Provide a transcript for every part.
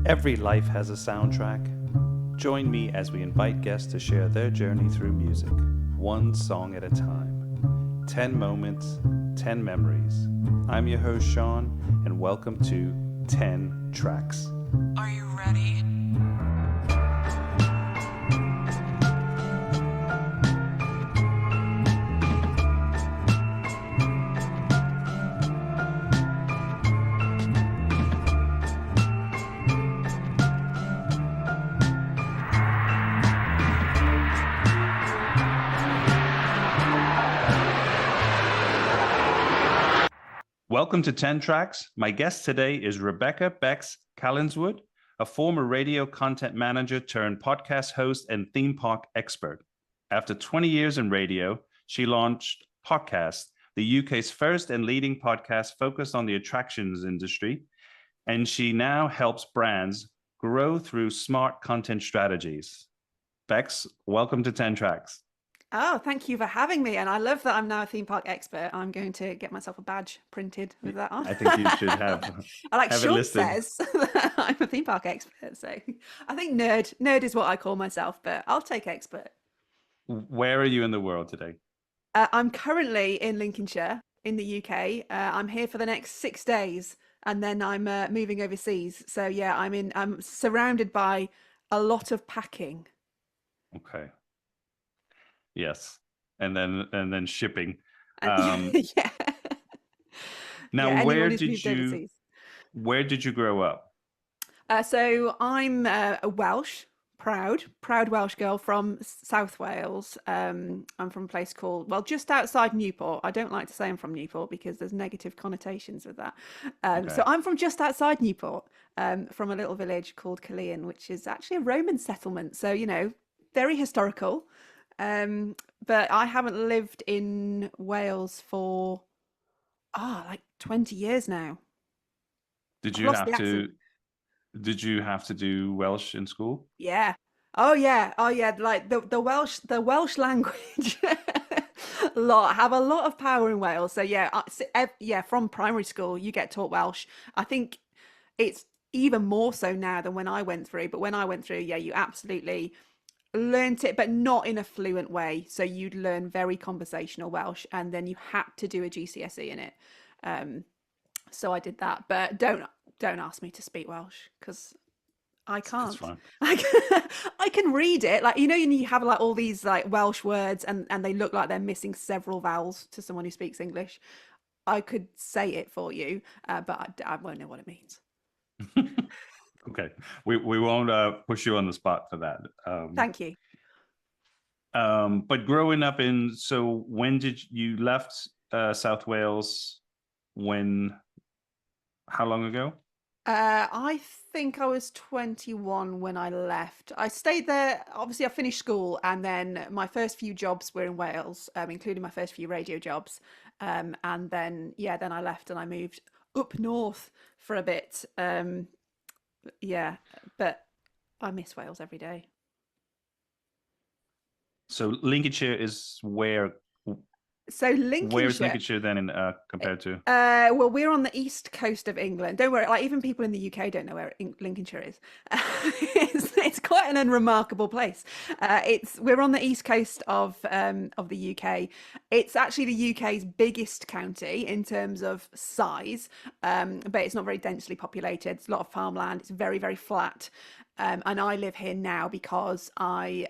Every life has a soundtrack. Join me as we invite guests to share their journey through music, one song at a time. 10 moments, 10 memories. I'm your host, Sean, and welcome to 10 Tracks. Are you ready? Welcome to 10 Tracks. My guest today is Rebekah Bex Collinswood, a former radio content manager turned podcast host and theme park expert. After 20 years in radio, she launched Parkcast, the UK's first and leading podcast focused on the attractions industry, and she now helps brands grow through smart content strategies. Bex, welcome to 10 Tracks. Oh, thank you for having me. And I love that I'm now a theme park expert. I'm going to get myself a badge printed with that on. I think you should have. I like have Sean it listed. says that I'm a theme park expert. So I think nerd is what I call myself, but I'll take expert. Where are you in the world today? I'm currently in Lincolnshire in the UK. I'm here for the next 6 days and then I'm moving overseas. So yeah, I'm surrounded by a lot of packing. Okay. Yes, and then shipping. Yeah. Now, Yeah, where anyone who's did moved you overseas. grow up? So I'm a proud Welsh girl from South Wales. I'm from a place called, just outside Newport. I don't like to say I'm from Newport because there's negative connotations with that. Okay. So I'm from just outside Newport, from a little village called Callinswood, which is actually a Roman settlement. So, very historical. But I haven't lived in Wales for like 20 years now. Did I've you lost have the to? accent. Did you have to do Welsh in school? Yeah. Oh yeah. Like the Welsh language have a lot of power in Wales. So yeah, from primary school you get taught Welsh. I think it's even more so now than when I went through. But when I went through, yeah, you absolutely learnt it, but not in a fluent way. So you'd learn very conversational Welsh, and then you had to do a GCSE in it. So I did that, but don't ask me to speak Welsh because I can't. That's fine. I can read it, like you have like all these like Welsh words, and they look like they're missing several vowels to someone who speaks English. I could say it for you, but I won't know what it means. Okay, we won't push you on the spot for that. Thank you. But growing up so when did you left South Wales? How long ago? I think I was 21 when I left. I stayed there. Obviously, I finished school, and then my first few jobs were in Wales, including my first few radio jobs. And then I left and I moved up north for a bit. Yeah, but I miss Wales every day. So Lincolnshire is where? So Lincolnshire. Where is Lincolnshire then compared to? Well, we're on the east coast of England. Don't worry, like even people in the UK don't know where Lincolnshire is. It's quite an unremarkable place. We're on the east coast of the UK. It's actually the UK's biggest county in terms of size, but it's not very densely populated. It's a lot of farmland. It's very, very flat. And I live here now because I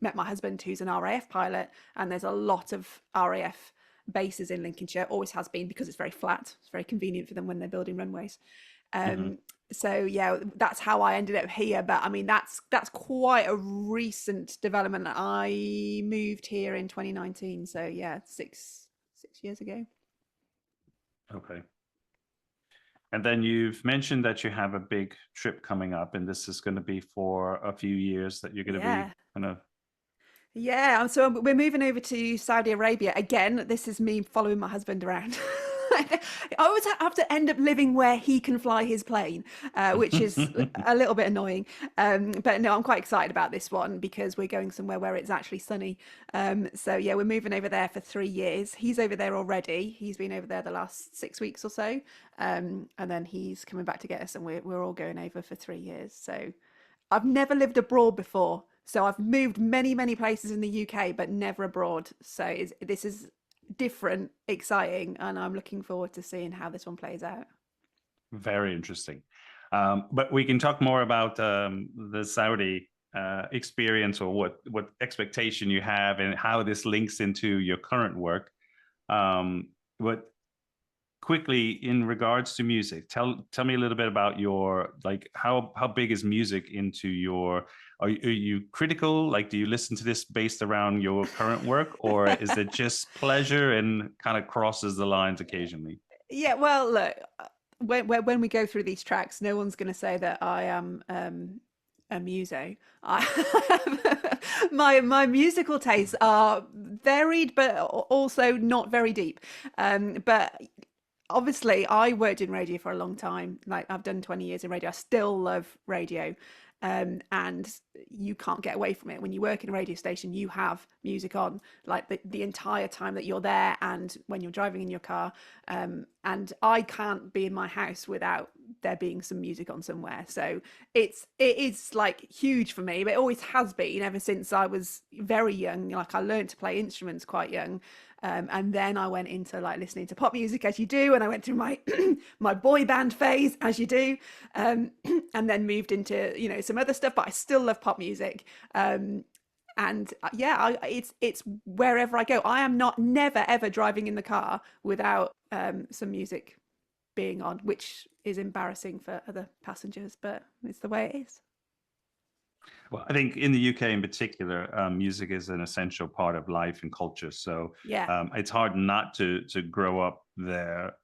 met my husband, who's an RAF pilot, and there's a lot of RAF bases in Lincolnshire. Always has been, because it's very flat. It's very convenient for them when they're building runways. So yeah, that's how I ended up here. But I mean, that's quite a recent development. I moved here in 2019, so yeah, six years ago. Okay. And then you've mentioned that you have a big trip coming up, and this is going to be for a few years that you're going to be kind of. Yeah, so we're moving over to Saudi Arabia again. This is me following my husband around. I always have to end up living where he can fly his plane, which is a little bit annoying. But no, I'm quite excited about this one because we're going somewhere where it's actually sunny. So yeah, we're moving over there for 3 years. He's over there already. He's been over there the last 6 weeks or so. And then he's coming back to get us, and we're all going over for 3 years. So I've never lived abroad before. So I've moved many, many places in the UK, but never abroad. So this is different, exciting, and I'm looking forward to seeing how this one plays out. Very interesting. But we can talk more about the Saudi experience, or what expectation you have and how this links into your current work. But quickly, in regards to music, tell me a little bit about your, like, how big is music into your, are you critical? Like, do you listen to this based around your current work, or is it just pleasure and kind of crosses the lines occasionally? Yeah, well, look, when we go through these tracks, no one's going to say that I am a muso. My musical tastes are varied, but also not very deep. But obviously, I worked in radio for a long time. Like, I've done 20 years in radio. I still love radio. And you can't get away from it. When you work in a radio station, you have music on like the entire time that you're there, and when you're driving in your car. And I can't be in my house without there being some music on somewhere. So it is like huge for me, but it always has been ever since I was very young. Like, I learned to play instruments quite young. And then I went into like listening to pop music, as you do, and I went through my my boy band phase, as you do, and then moved into, you know, some other stuff. But I still love pop music, and yeah, it's wherever I go. I am never ever driving in the car without some music being on, which is embarrassing for other passengers, but it's the way it is. Well, I think in the UK in particular, music is an essential part of life and culture. So Yeah. it's hard not to grow up there,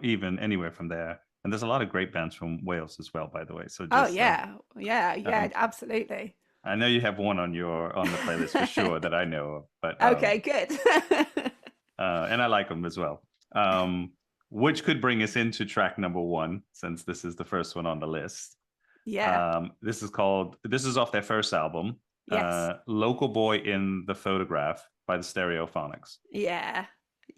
even anywhere from there. And there's a lot of great bands from Wales as well, by the way. So Oh just yeah, absolutely. I know you have one on the playlist for sure that I know of. But Okay, good. and I like them as well. Which could bring us into track number 1, since this is the first one on the list. Yeah. This is off their first album, Yes. Local Boy in the Photograph by the Stereophonics. Yeah.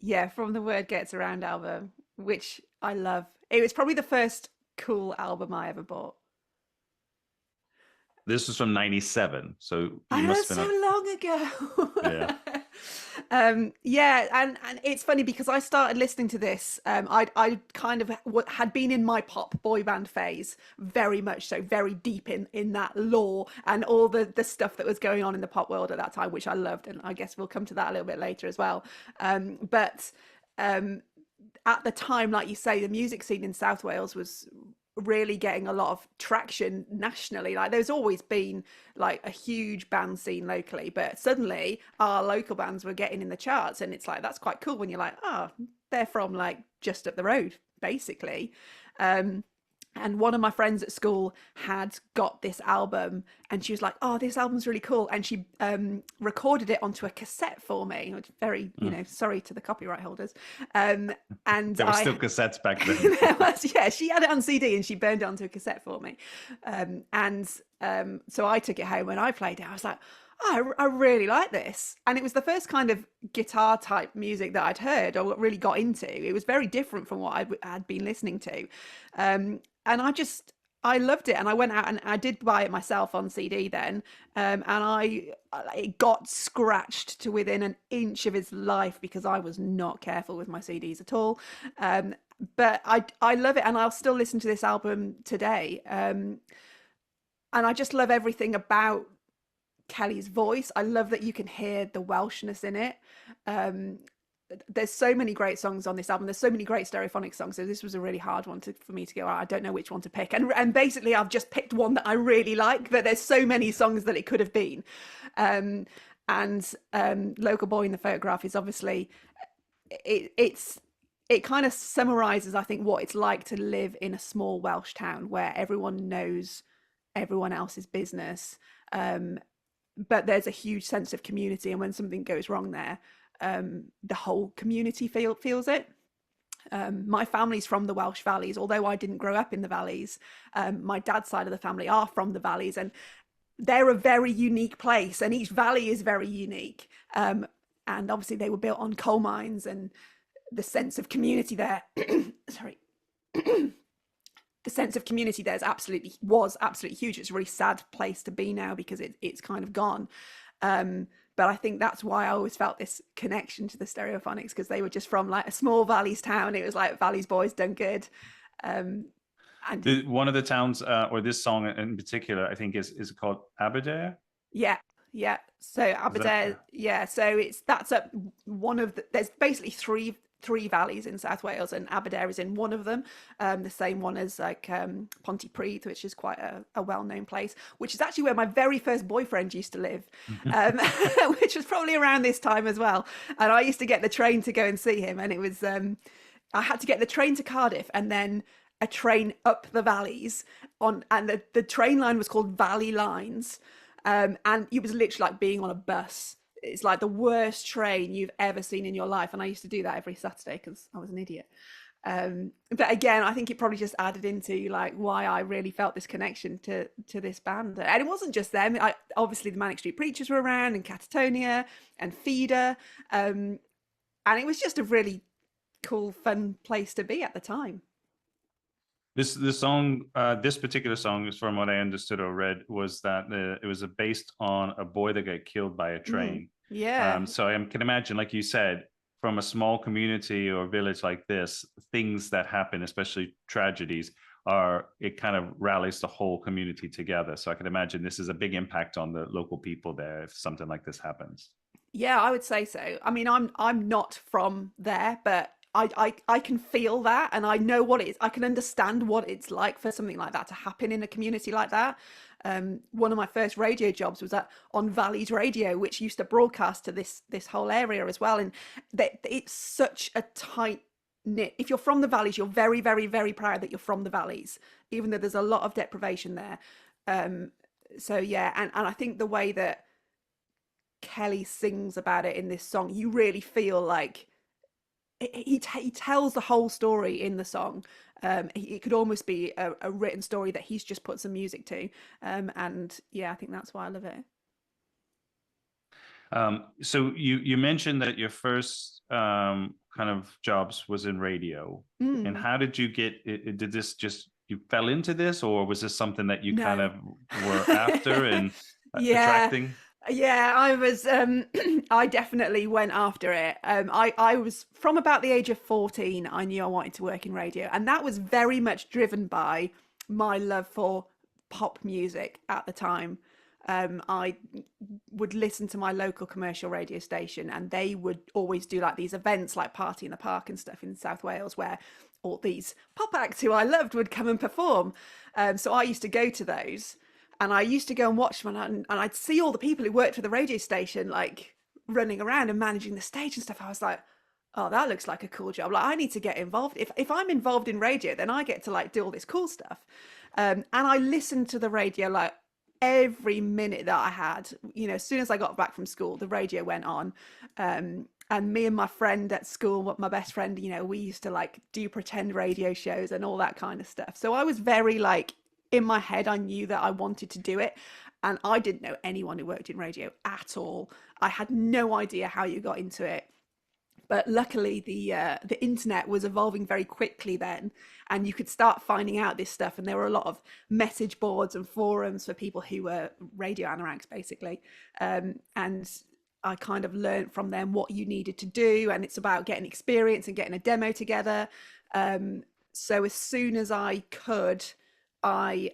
Yeah, From the Word Gets Around album, which I love. It was probably the first cool album I ever bought. This was from '97, so you I know, must have so been long ago. Yeah. Yeah, and it's funny because I started listening to this. I kind of had been in my pop boy band phase, very much so, very deep in that lore and all the stuff that was going on in the pop world at that time, which I loved, and I guess we'll come to that a little bit later as well. But at the time, like you say, the music scene in South Wales was really getting a lot of traction nationally. Like, there's always been like a huge band scene locally, but suddenly our local bands were getting in the charts, and it's like, that's quite cool when you're like, oh, they're from like just up the road, basically. And one of my friends at school had got this album, and she was like, oh, this album's really cool. And she recorded it onto a cassette for me, which very, you know, sorry to the copyright holders. And there were still cassettes back then. There was, yeah, she had it on CD and she burned it onto a cassette for me. So I took it home and I played it. I was like, oh, I really like this. And it was the first kind of guitar type music that I'd heard or really got into. It was very different from what I had been listening to. And I loved it, and I went out and I did buy it myself on CD then, and it got scratched to within an inch of its life because I was not careful with my CDs at all. But I love it, and I'll still listen to this album today. And I just love everything about Kelly's voice. I love that you can hear the Welshness in it. There's so many great songs on this album. There's so many great Stereophonics songs. So this was a really hard one for me to go, I don't know which one to pick. And basically I've just picked one that I really like, but there's so many songs that it could have been. Local Boy in the Photograph is obviously, it kind of summarizes, I think, what it's like to live in a small Welsh town where everyone knows everyone else's business. But there's a huge sense of community. And when something goes wrong there, the whole community feels it. My family's from the Welsh Valleys, although I didn't grow up in the valleys. My dad's side of the family are from the valleys, and they're a very unique place, and each valley is very unique. And obviously they were built on coal mines, and the sense of community there sorry the sense of community there was absolutely huge. It's a really sad place to be now because it's kind of gone. But I think that's why I always felt this connection to the Stereophonics, because they were just from like a small valleys town. It was like Valleys boys done good. And one of the towns, or this song in particular, I think is called Aberdare. Yeah. So Aberdare, So that's up one of there's basically three valleys in South Wales, and Aberdare is in one of them, the same one as like Pontypridd, which is quite a well-known place, which is actually where my very first boyfriend used to live, which was probably around this time as well. And I used to get the train to go and see him, and it was I had to get the train to Cardiff and then a train up the valleys and the train line was called Valley Lines, and it was literally like being on a bus. It's like the worst train you've ever seen in your life. And I used to do that every Saturday because I was an idiot. But again, I think it probably just added into like why I really felt this connection to this band. And it wasn't just them. Obviously the Manic Street Preachers were around, and Catatonia and Feeder. And it was just a really cool, fun place to be at the time. This particular song, is from what I understood or read, was that it was based on a boy that got killed by a train. Yeah. So I can imagine, like you said, from a small community or village like this, things that happen, especially tragedies, it kind of rallies the whole community together. So I can imagine this is a big impact on the local people there if something like this happens. Yeah, I would say so. I mean, I'm not from there, but I can feel that, and I know what it is. I can understand what it's like for something like that to happen in a community like that. One of my first radio jobs was on Valleys Radio, which used to broadcast to this whole area as well. And it's such a tight knit. If you're from the valleys, you're very, very, very proud that you're from the valleys, even though there's a lot of deprivation there. So yeah, and I think the way that Kelly sings about it in this song, you really feel like he tells the whole story in the song. It could almost be a written story that he's just put some music to, and yeah, I think that's why I love it. So you mentioned that your first kind of jobs was in radio, and how did you get it? Did this just, you fell into this, or was this something that you kind of were after and attracting? Yeah, I was. I definitely went after it. I was from about the age of 14. I knew I wanted to work in radio, and that was very much driven by my love for pop music at the time. I would listen to my local commercial radio station, and they would always do like these events like Party in the Park and stuff in South Wales, where all these pop acts who I loved would come and perform. So I used to go to those. And I used to go and watch them, and I'd see all the people who worked for the radio station, like running around and managing the stage and stuff. I was like, oh, that looks like a cool job. Like, I need to get involved. If I'm involved in radio, then I get to like do all this cool stuff. And I listened to the radio like every minute that I had. You know, as soon as I got back from school, the radio went on. And me and my friend at school, my best friend, you know, we used to like do pretend radio shows and all that kind of stuff. So I was very like, in my head, I knew that I wanted to do it, and I didn't know anyone who worked in radio at all. I had no idea how you got into it, but luckily the internet was evolving very quickly then, and you could start finding out this stuff. And there were a lot of message boards and forums for people who were radio anoraks, basically. And I kind of learned from them what you needed to do, and it's about getting experience and getting a demo together. So as soon as I could, I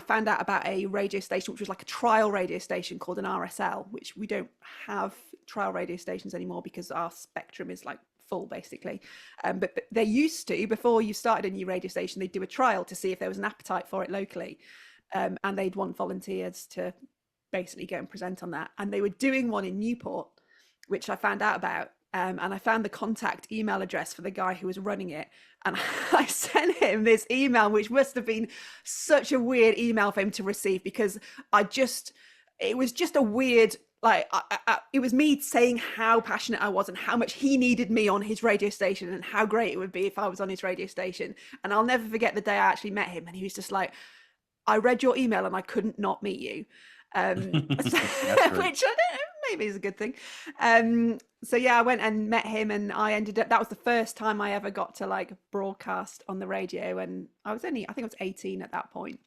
found out about a radio station which was like a trial radio station called an RSL, which we don't have trial radio stations anymore because our spectrum is like full, basically. But they used to, before you started a new radio station, they'd do a trial to see if there was an appetite for it locally, and they'd want volunteers to basically go and present on that. And they were doing one in Newport, which I found out about. And I found the contact email address for the guy who was running it. And I sent him this email, which must have been such a weird email for him to receive, because it was just a weird Like it was me saying how passionate I was and how much he needed me on his radio station and how great it would be if I was on his radio station. And I'll never forget the day I actually met him, and he was just like, I read your email and I couldn't not meet you. Which I don't know, maybe is a good thing. So yeah, I went and met him, and I ended up, that was the first time I ever got to like broadcast on the radio, and I think I was 18 at that point.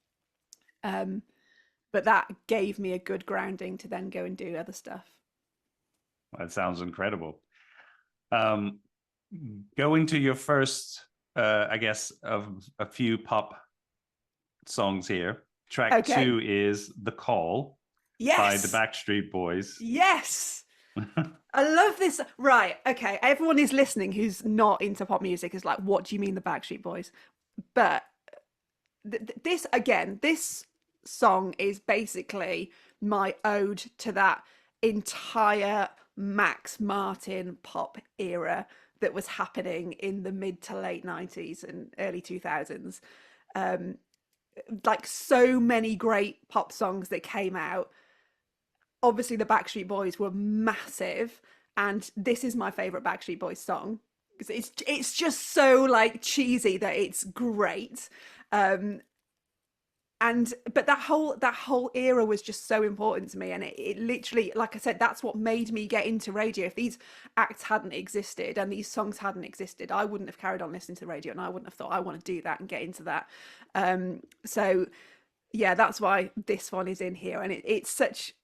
But that gave me a good grounding to then go and do other stuff. That sounds incredible. Going to your first, I guess, of a few pop songs here. Track 2 is The Call by the Backstreet Boys. Yes. I love this. Right. Okay. Everyone is listening who's not into pop music is like, what do you mean the Backstreet Boys? But this song is basically my ode to that entire Max Martin pop era that was happening in the mid to late 90s and early 2000s. Like so many great pop songs that came out. Obviously the Backstreet Boys were massive, and this is my favorite Backstreet Boys song because it's just so like cheesy that it's great. But that whole era was just so important to me, and it literally, like I said, that's what made me get into radio. If these acts hadn't existed and these songs hadn't existed, I wouldn't have carried on listening to the radio, and I wouldn't have thought I want to do that and get into that. So yeah, that's why this one is in here, and it's such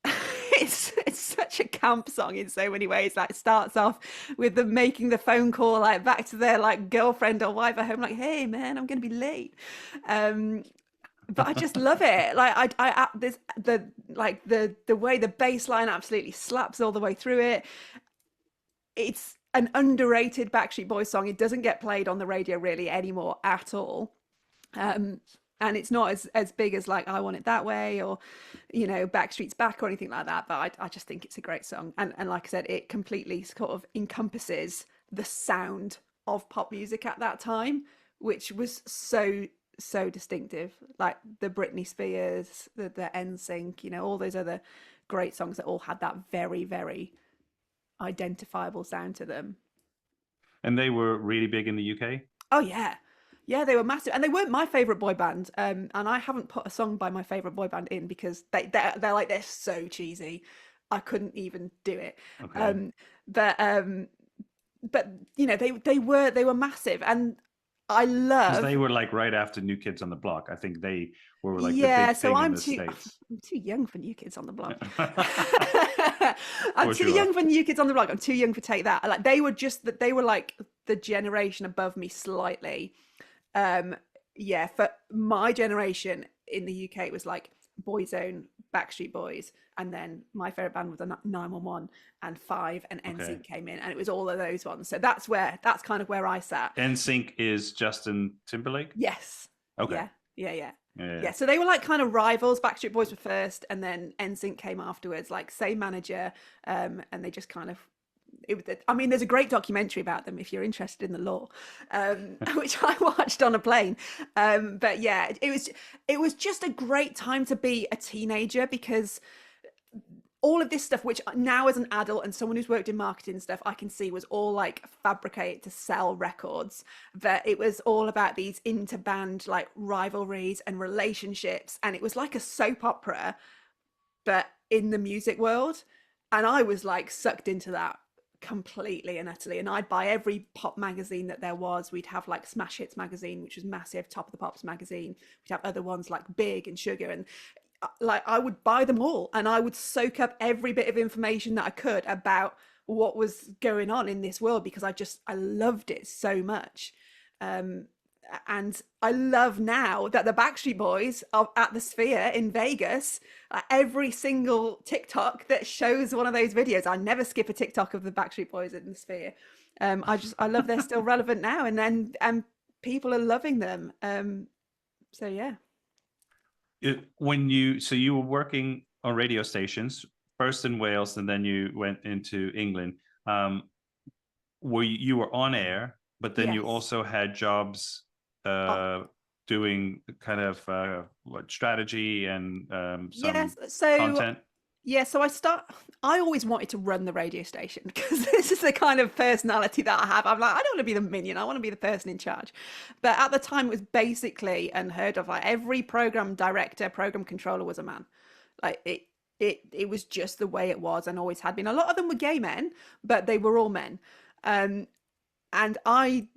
it's such a camp song in so many ways. Like, it starts off with them making the phone call like back to their like girlfriend or wife at home, like, hey man, I'm gonna be late. But I just love it. Like there's the way the bass line absolutely slaps all the way through it. It's an underrated Backstreet Boys song. It doesn't get played on the radio really anymore at all. And it's not as big as like I Want It That Way or, you know, Backstreet's Back or anything like that. But I just think it's a great song. And like I said, it completely sort of encompasses the sound of pop music at that time, which was so distinctive. Like the Britney Spears, the NSYNC, you know, all those other great songs that all had that very, very identifiable sound to them. And they were really big in the UK? Oh yeah. Yeah, they were massive, and they weren't my favorite boy band. And I haven't put a song by my favorite boy band in because they're so cheesy. I couldn't even do it. Okay. But you know, they were massive, and I love. They were like right after New Kids on the Block. I think they were like the big thing in the States. I'm too young for New Kids on the Block. I'm too young for New Kids on the Block. I'm too young for Take That. Like they were like the generation above me slightly. Yeah, for my generation in the UK, it was like Boyzone, Backstreet Boys, and then my favorite band was 911 and Five, and NSYNC came in, and it was all of those ones. So that's kind of where I sat. NSYNC is Justin Timberlake? Yes. Okay. Yeah. So they were like kind of rivals. Backstreet Boys were first, and then NSYNC came afterwards, like same manager, and they just kind of. I mean, there's a great documentary about them if you're interested in the lore, which I watched on a plane. But yeah, it was just a great time to be a teenager, because all of this stuff, which now as an adult and someone who's worked in marketing stuff, I can see was all like fabricated to sell records. But it was all about these interband like rivalries and relationships, and it was like a soap opera, but in the music world. And I was like sucked into that completely and utterly, and I'd buy every pop magazine that there was. We'd have like Smash Hits magazine, which was massive, Top of the Pops magazine. We'd have other ones like Big and Sugar, and like I would buy them all, and I would soak up every bit of information that I could about what was going on in this world, because I loved it so much. And I love now that the Backstreet Boys are at the Sphere in Vegas. Every single TikTok that shows one of those videos, I never skip a TikTok of the Backstreet Boys in the Sphere. I love they're still relevant now, and people are loving them. So yeah. You were working on radio stations first in Wales, and then you went into England. You were on air, but then you also had jobs doing kind of strategy and some content. Yeah, so I always wanted to run the radio station because this is the kind of personality that I have. I'm like, I don't want to be the minion, I want to be the person in charge. But at the time, it was basically unheard of. Like every program director, program controller was a man. Like it was just the way it was and always had been. A lot of them were gay men, but they were all men. And I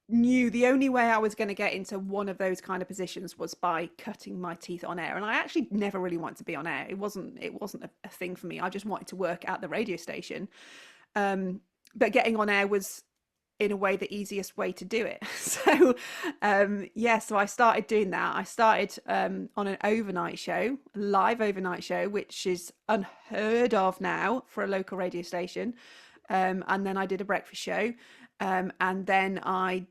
knew the only way I was going to get into one of those kind of positions was by cutting my teeth on air. And I actually never really wanted to be on air. It wasn't a thing for me. I just wanted to work at the radio station. But getting on air was in a way the easiest way to do it. So so I started doing that. I started on an overnight show, a live overnight show, which is unheard of now for a local radio station. And then I did a breakfast show. And then I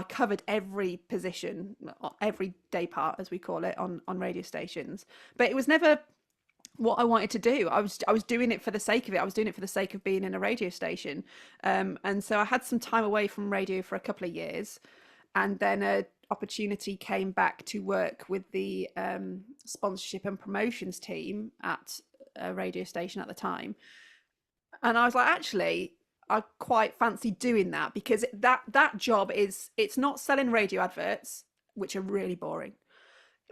covered every position, every day part, as we call it, on radio stations. But it was never what I wanted to do. I was doing it for the sake of it. I was doing it for the sake of being in a radio station. And so I had some time away from radio for a couple of years, and then an opportunity came back to work with the sponsorship and promotions team at a radio station at the time. And I was like, actually, I quite fancy doing that, because that job it's not selling radio adverts, which are really boring,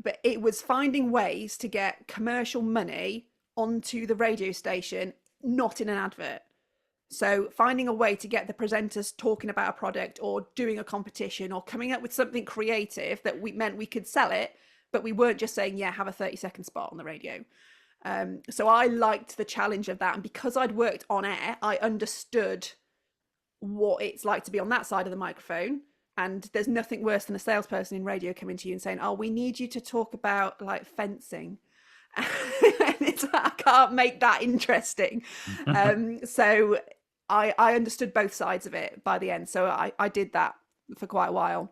but it was finding ways to get commercial money onto the radio station, not in an advert. So finding a way to get the presenters talking about a product or doing a competition or coming up with something creative that meant we could sell it, but we weren't just saying, yeah, have a 30-second spot on the radio. So I liked the challenge of that. And because I'd worked on air, I understood what it's like to be on that side of the microphone. And there's nothing worse than a salesperson in radio coming to you and saying, oh, we need you to talk about like fencing. And it's like, I can't make that interesting. So I understood both sides of it by the end. So I did that for quite a while.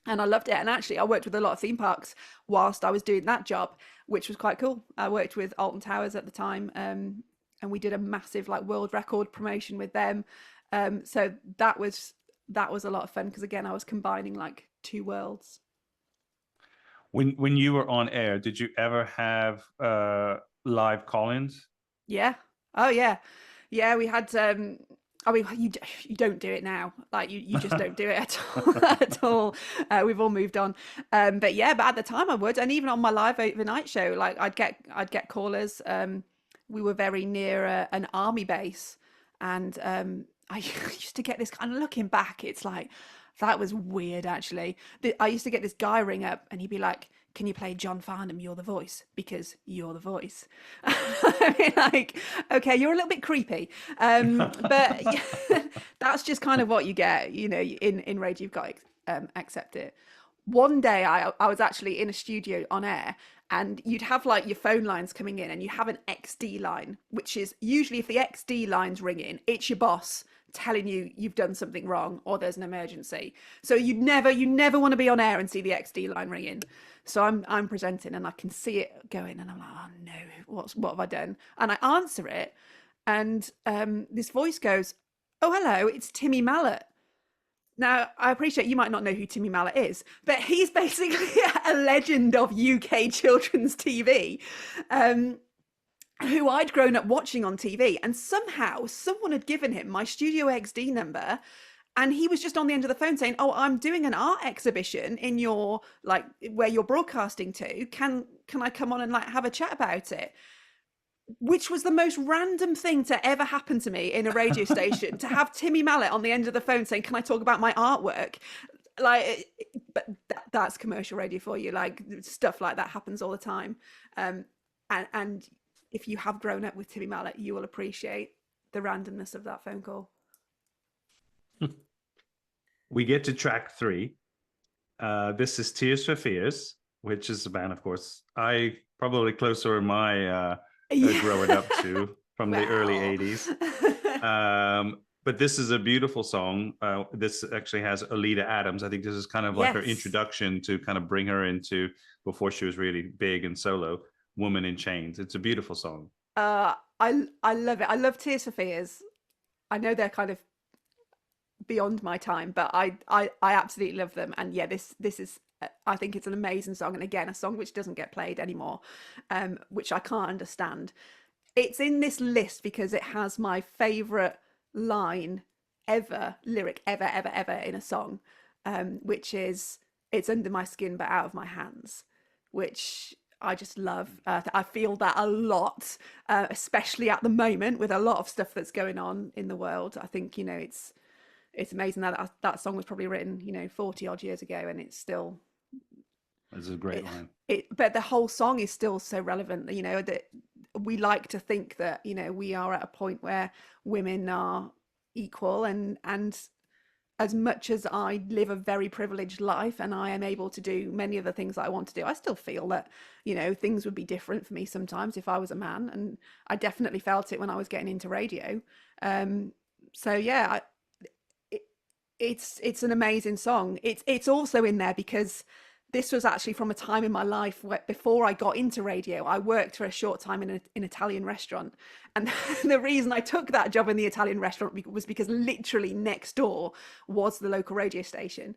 And I loved it. And actually, I worked with a lot of theme parks whilst I was doing that job, which was quite cool. I worked with Alton Towers at the time, and we did a massive like world record promotion with them. So that was a lot of fun, because again, I was combining like two worlds. When you were on air, did you ever have live call-ins? Yeah. Oh yeah. Yeah, we had I mean, you don't do it now. Like you just don't do it at all. We've all moved on. But at the time I would, and even on my live overnight show, like I'd get callers. We were very near an army base, and I used to get this kind of, looking back, it's like, that was weird actually. I used to get this guy ring up and he'd be like, can you play John Farnham, You're the Voice, because you're the voice. I mean, like, okay, you're a little bit creepy. But that's just kind of what you get, you know, in radio. You've got to accept it. One day I was actually in a studio on air, and you'd have like your phone lines coming in, and you have an XD line, which is usually, if the XD line's ringing, it's your boss telling you you've done something wrong or there's an emergency. So you never want to be on air and see the XD line ringing. So I'm presenting and I can see it going, and I'm like, oh no, what have I done? And I answer it, and this voice goes, oh hello, it's Timmy Mallett. Now, I appreciate you might not know who Timmy Mallett is, but he's basically a legend of UK children's TV, who I'd grown up watching on TV. And somehow someone had given him my Studio XD number, and he was just on the end of the phone saying, oh, I'm doing an art exhibition in your, like, where you're broadcasting to. Can I come on and like have a chat about it? Which was the most random thing to ever happen to me in a radio station, to have Timmy Mallett on the end of the phone saying, can I talk about my artwork? Like, but that's commercial radio for you. Like, stuff like that happens all the time. And if you have grown up with Timmy Mallett, you will appreciate the randomness of that phone call. We get to track 3. This is Tears for Fears, which is a band, of course, I probably closer in my growing up to, from the early 80s. But this is a beautiful song. This actually has Alida Adams. I think this is kind of like her introduction to kind of bring her into, before she was really big and solo, Woman in Chains. It's a beautiful song. I love it. I love Tears for Fears. I know they're kind of beyond my time, but I absolutely love them. And yeah, this is, I think it's an amazing song, and again, a song which doesn't get played anymore, which I can't understand. it's in this list because it has my favorite line ever, lyric ever in a song, which is "It's under my skin but out of my hands," which I just love. I feel that a lot, especially at the moment with a lot of stuff that's going on in the world. I think, you know, it's amazing that that song was probably written, you know, 40 odd years ago, and it's still. It's a great line. But the whole song is still so relevant. You know, that we like to think that, you know, we are at a point where women are equal, and as much as I live a very privileged life and I am able to do many of the things that I want to do, I still feel that, you know, things would be different for me sometimes if I was a man. And I definitely felt it when I was getting into radio. So yeah, it's an amazing song. It's also in there because this was actually from a time in my life where, before I got into radio, I worked for a short time in an Italian restaurant. And the reason I took that job in the Italian restaurant was because literally next door was the local radio station,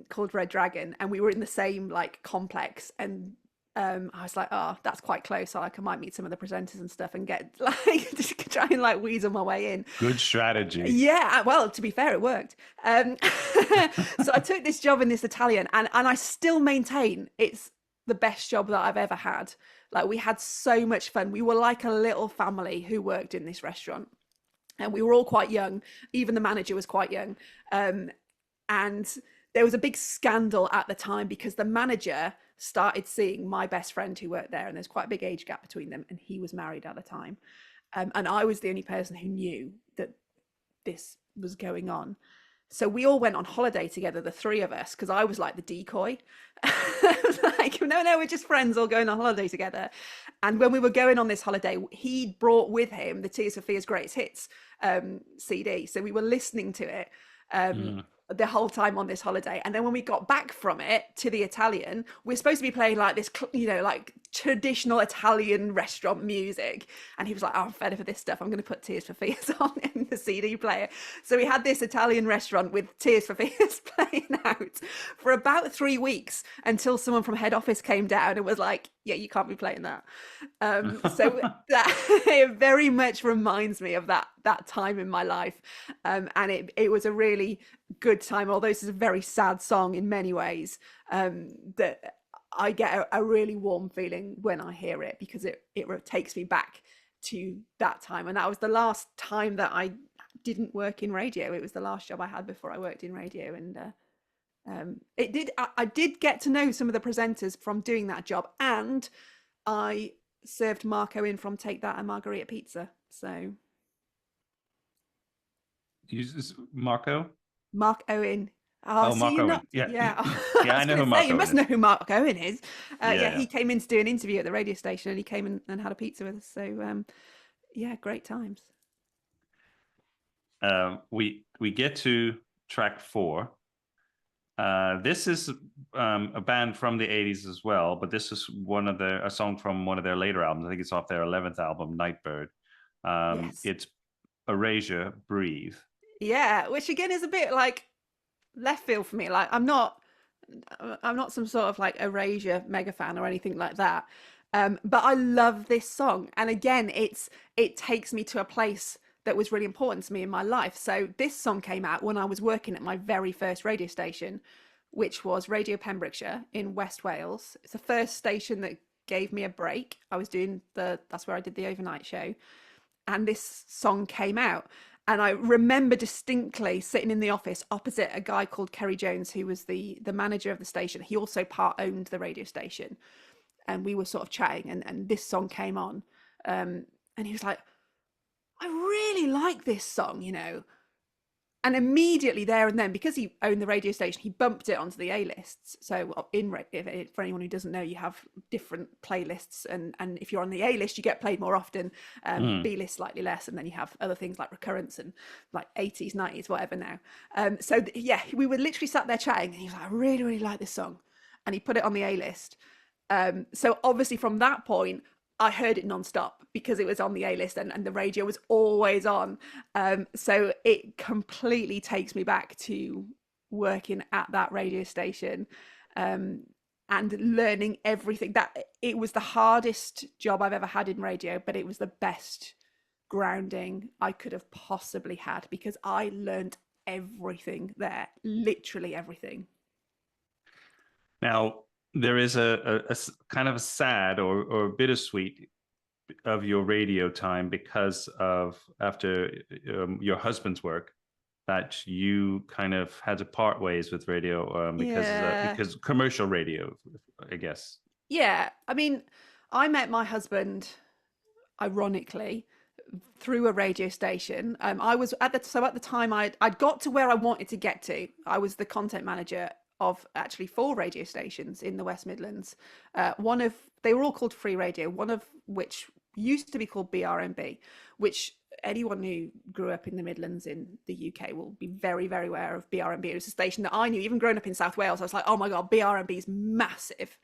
called Red Dragon. And we were in the same like complex. And I was like, oh, that's quite close. So like I might meet some of the presenters and stuff and get like just try and like weasel my way in. Good strategy. Yeah, well, to be fair, it worked. So I took this job in this Italian, and I still maintain it's the best job that I've ever had. Like, we had so much fun. We were like a little family who worked in this restaurant, and we were all quite young. Even the manager was quite young. And there was a big scandal at the time because the manager started seeing my best friend who worked there, and there's quite a big age gap between them, and he was married at the time. And I was the only person who knew that this was going on. So we all went on holiday together, the three of us, because I was like the decoy. I was like, no, we're just friends all going on holiday together. And when we were going on this holiday, he brought with him the Tears for Fears Greatest Hits CD. So we were listening to it the whole time on this holiday. And then when we got back from it to the Italian, we're supposed to be playing like this, you know, like traditional Italian restaurant music. And he was like, oh, I'm fed up of this stuff. I'm going to put Tears for Fears on in the CD player. So we had this Italian restaurant with Tears for Fears playing out for about 3 weeks until someone from head office came down and was like, yeah, you can't be playing that. So that it very much reminds me of that time in my life. And it was a really good time, although this is a very sad song in many ways, that I get a really warm feeling when I hear it, because it takes me back to that time. And that was the last time that I didn't work in radio. It was the last job I had before I worked in radio. And I did get to know some of the presenters from doing that job, and I served Mark Owen from Take That and Margarita Pizza. So Mark Owen. Oh, Mark Owen. Yeah. I know who Mark Owen is. You must know who Mark Owen is. Yeah, he came in to do an interview at the radio station, and he came and had a pizza with us. So yeah, great times. We get to track 4. This is a band from the 80s as well, but this is a song from one of their later albums. I think it's off their 11th album, Nightbird. Yes. It's Erasure, Breathe. Yeah, which again is a bit like left field for me. Like I'm not some sort of like Erasure mega fan or anything like that. But I love this song, and again, it takes me to a place that was really important to me in my life. So this song came out when I was working at my very first radio station, which was Radio Pembrokeshire in West Wales. It's the first station that gave me a break. I was doing that's where I did the overnight show, and this song came out. And I remember distinctly sitting in the office opposite a guy called Kerry Jones, who was the manager of the station. He also part-owned the radio station. And we were sort of chatting, and this song came on. And he was like, I really like this song, you know. And immediately there and then, because he owned the radio station, he bumped it onto the A-lists. So for anyone who doesn't know, you have different playlists, and if you're on the A-list, you get played more often, B-list slightly less, and then you have other things like recurrence and like 80s, 90s, whatever now. So yeah, we were literally sat there chatting, and he was like, I really, really like this song. And he put it on the A-list. So obviously from that point, I heard it nonstop because it was on the A-list, and the radio was always on. So it completely takes me back to working at that radio station. and learning everything. That it was the hardest job I've ever had in radio, but it was the best grounding I could have possibly had, because I learned everything there, literally everything. Now, there is a kind of a sad or bittersweet of your radio time, because of after your husband's work, that you kind of had to part ways with radio because commercial radio, I guess. Yeah, I mean, I met my husband, ironically, through a radio station. I was at the time I'd got to where I wanted to get to. I was the content manager of actually 4 radio stations in the West Midlands. They were all called free radio, one of which used to be called BRMB, which anyone who grew up in the Midlands in the UK will be very, very aware of. BRMB. It was a station that I knew, even growing up in South Wales. I was like, oh my God, BRMB is massive.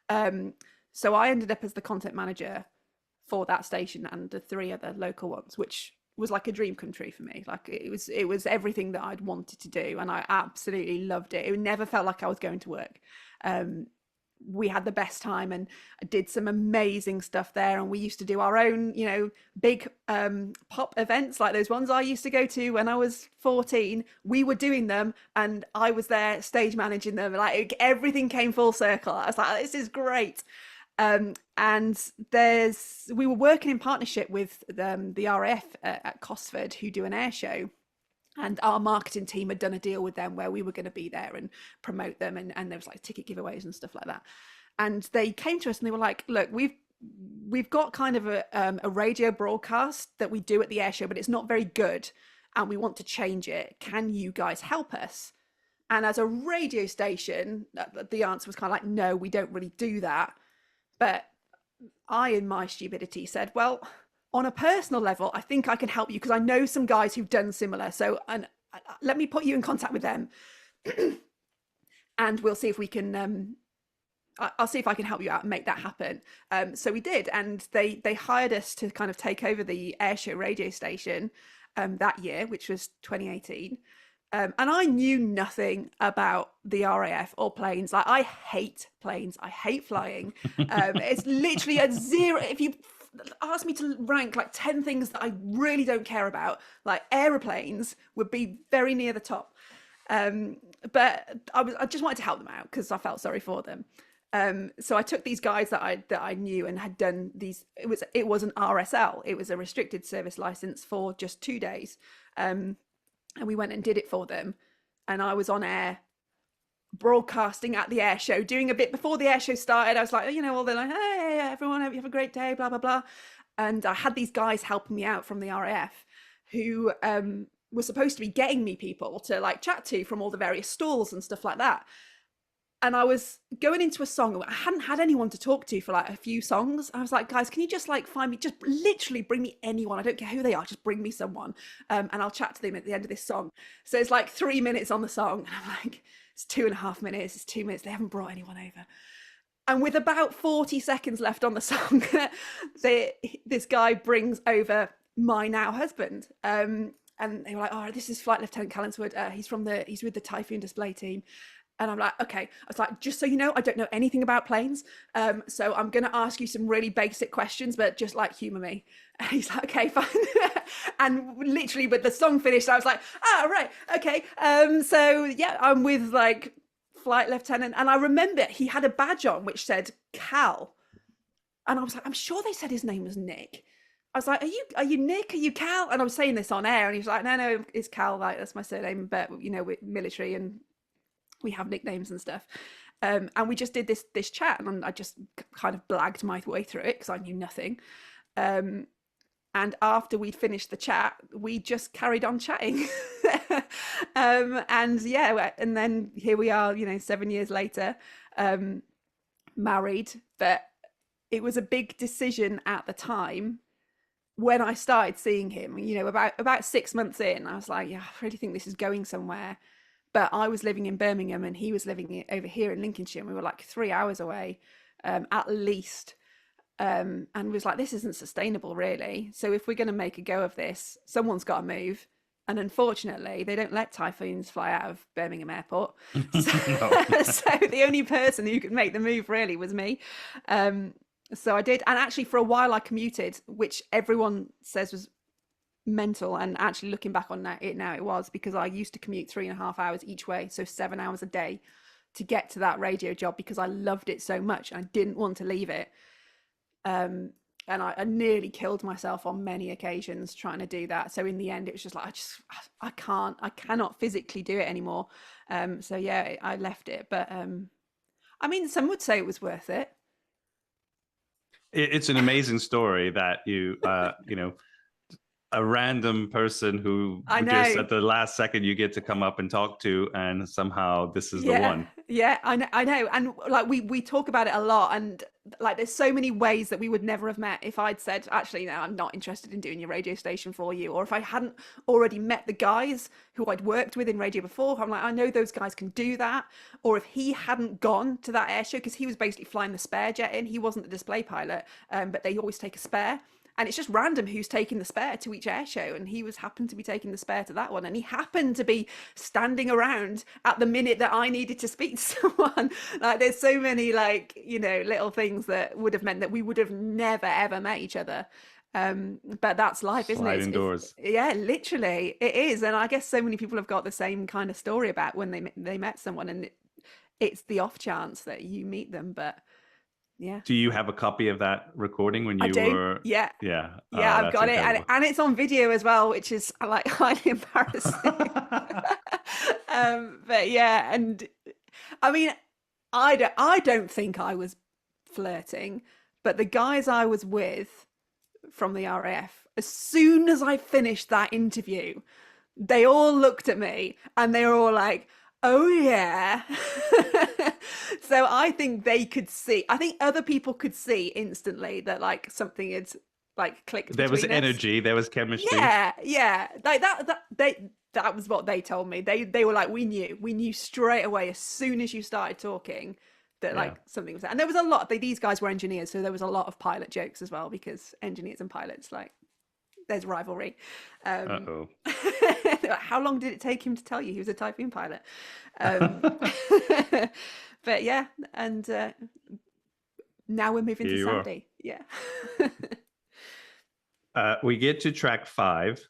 So I ended up as the content manager for that station and the 3 other local ones, which was like a dream come true for me. Like it was everything that I'd wanted to do, and I absolutely loved it. It never felt like I was going to work. We had the best time, and I did some amazing stuff there. And we used to do our own, big pop events like those ones I used to go to when I was 14. We were doing them, and I was there stage managing them. Like everything came full circle. I was like, this is great. And we were working in partnership with the RAF at Cosford, who do an air show. And our marketing team had done a deal with them where we were going to be there and promote them. And there was like ticket giveaways and stuff like that. And they came to us and they were like, look, we've got kind of a radio broadcast that we do at the air show, but it's not very good. And we want to change it. Can you guys help us? And as a radio station, the answer was kind of like, no, we don't really do that. But I, in my stupidity, said, well, on a personal level, I think I can help you because I know some guys who've done similar. So let me put you in contact with them and we'll see if we can, I'll see if I can help you out and make that happen. So we did. And they hired us to kind of take over the Airshow radio station that year, which was 2018. And I knew nothing about the RAF or planes. Like, I hate planes. I hate flying. It's literally a 0. If you ask me to rank like 10 things that I really don't care about, like aeroplanes would be very near the top. But I just wanted to help them out because I felt sorry for them. So I took these guys that I knew and had done these. It was an RSL. It was a restricted service license for just 2 days. And we went and did it for them. And I was on air broadcasting at the air show, doing a bit before the air show started. I was like, all they're like, hey, everyone, hope you have a great day, blah, blah, blah. And I had these guys helping me out from the RAF who were supposed to be getting me people to like chat to from all the various stalls and stuff like that. And I was going into a song. I hadn't had anyone to talk to for like a few songs. I was like, guys, can you just like find me, just literally bring me anyone. I don't care who they are. Just bring me someone. And I'll chat to them at the end of this song. So it's like 3 minutes on the song. And I'm like, it's 2.5 minutes. It's 2 minutes. They haven't brought anyone over. And with about 40 seconds left on the song, this guy brings over my now husband. And they were like, oh, this is Flight Lieutenant Callinswood. He's with the Typhoon display team. And I'm like, okay. I was like, just so you know, I don't know anything about planes. So I'm going to ask you some really basic questions, but just like humor me. And he's like, okay, fine. And literally with the song finished, I was like, right. Okay. So yeah, I'm with like Flight Lieutenant. And I remember he had a badge on which said Cal. And I was like, I'm sure they said his name was Nick. I was like, are you Nick? Are you Cal? And I was saying this on air. And he was like, no, it's Cal. Like, that's my surname. But, we're military and we have nicknames and stuff. And we just did this chat, and I just kind of blagged my way through it because I knew nothing. And after we'd finished the chat, we just carried on chatting. And then here we are, 7 years later, married. But it was a big decision at the time when I started seeing him. About 6 months in, I was like, yeah, I really think this is going somewhere. But I was living in Birmingham and he was living over here in Lincolnshire. And we were like 3 hours away, at least. And we was like, this isn't sustainable, really. So if we're going to make a go of this, someone's got to move. And unfortunately, they don't let typhoons fly out of Birmingham Airport. So, No. so the only person who could make the move really was me. So I did. And actually, for a while, I commuted, which everyone says was mental. And actually, looking back on it now, it was, because I used to commute 3.5 hours each way. So 7 hours a day to get to that radio job, because I loved it so much and I didn't want to leave it. And I nearly killed myself on many occasions trying to do that. So in the end, it was just like, I cannot physically do it anymore. So yeah, I left it. But I mean, some would say it was worth it. It's an amazing story that you know, a random person who I just know. at the last second you get to come up and talk to, and somehow this is the one. Yeah, I know. And like we talk about it a lot, and like there's so many ways that we would never have met if I'd said, actually, no, I'm not interested in doing your radio station for you, or if I hadn't already met the guys who I'd worked with in radio before. I'm like, I know those guys can do that. Or if he hadn't gone to that air show, because he was basically flying the spare jet in, he wasn't the display pilot, but they always take a spare. And it's just random who's taking the spare to each air show, and he happened to be taking the spare to that one, and he happened to be standing around at the minute that I needed to speak to someone. Like, there's so many, like, you know, little things that would have meant that we would have never ever met each other. But that's life, isn't it? Sliding doors. Yeah, literally it is. And I guess so many people have got the same kind of story about when they met someone, and it's the off chance that you meet them. But yeah. Do you have a copy of that recording when you were? Yeah. Yeah. Yeah, Oh, I've got incredible. it, and it's on video as well, which is like highly embarrassing. But yeah, and I mean, I don't think I was flirting, but the guys I was with from the RAF, as soon as I finished that interview, they all looked at me and they were all like, oh yeah. So I think they could see, I think other people could see instantly that like something had like clicked. There was between us. energy, there was chemistry. Yeah, like that was what they told me. They were like, we knew straight away as soon as you started talking that like something was there. And there was a lot, these guys were engineers, so there was a lot of pilot jokes as well, because engineers and pilots, like, there's rivalry. Uh-oh. How long did it take him to tell you he was a Typhoon pilot? But yeah, and now we're moving to Saudi. Yeah. We get to track 5.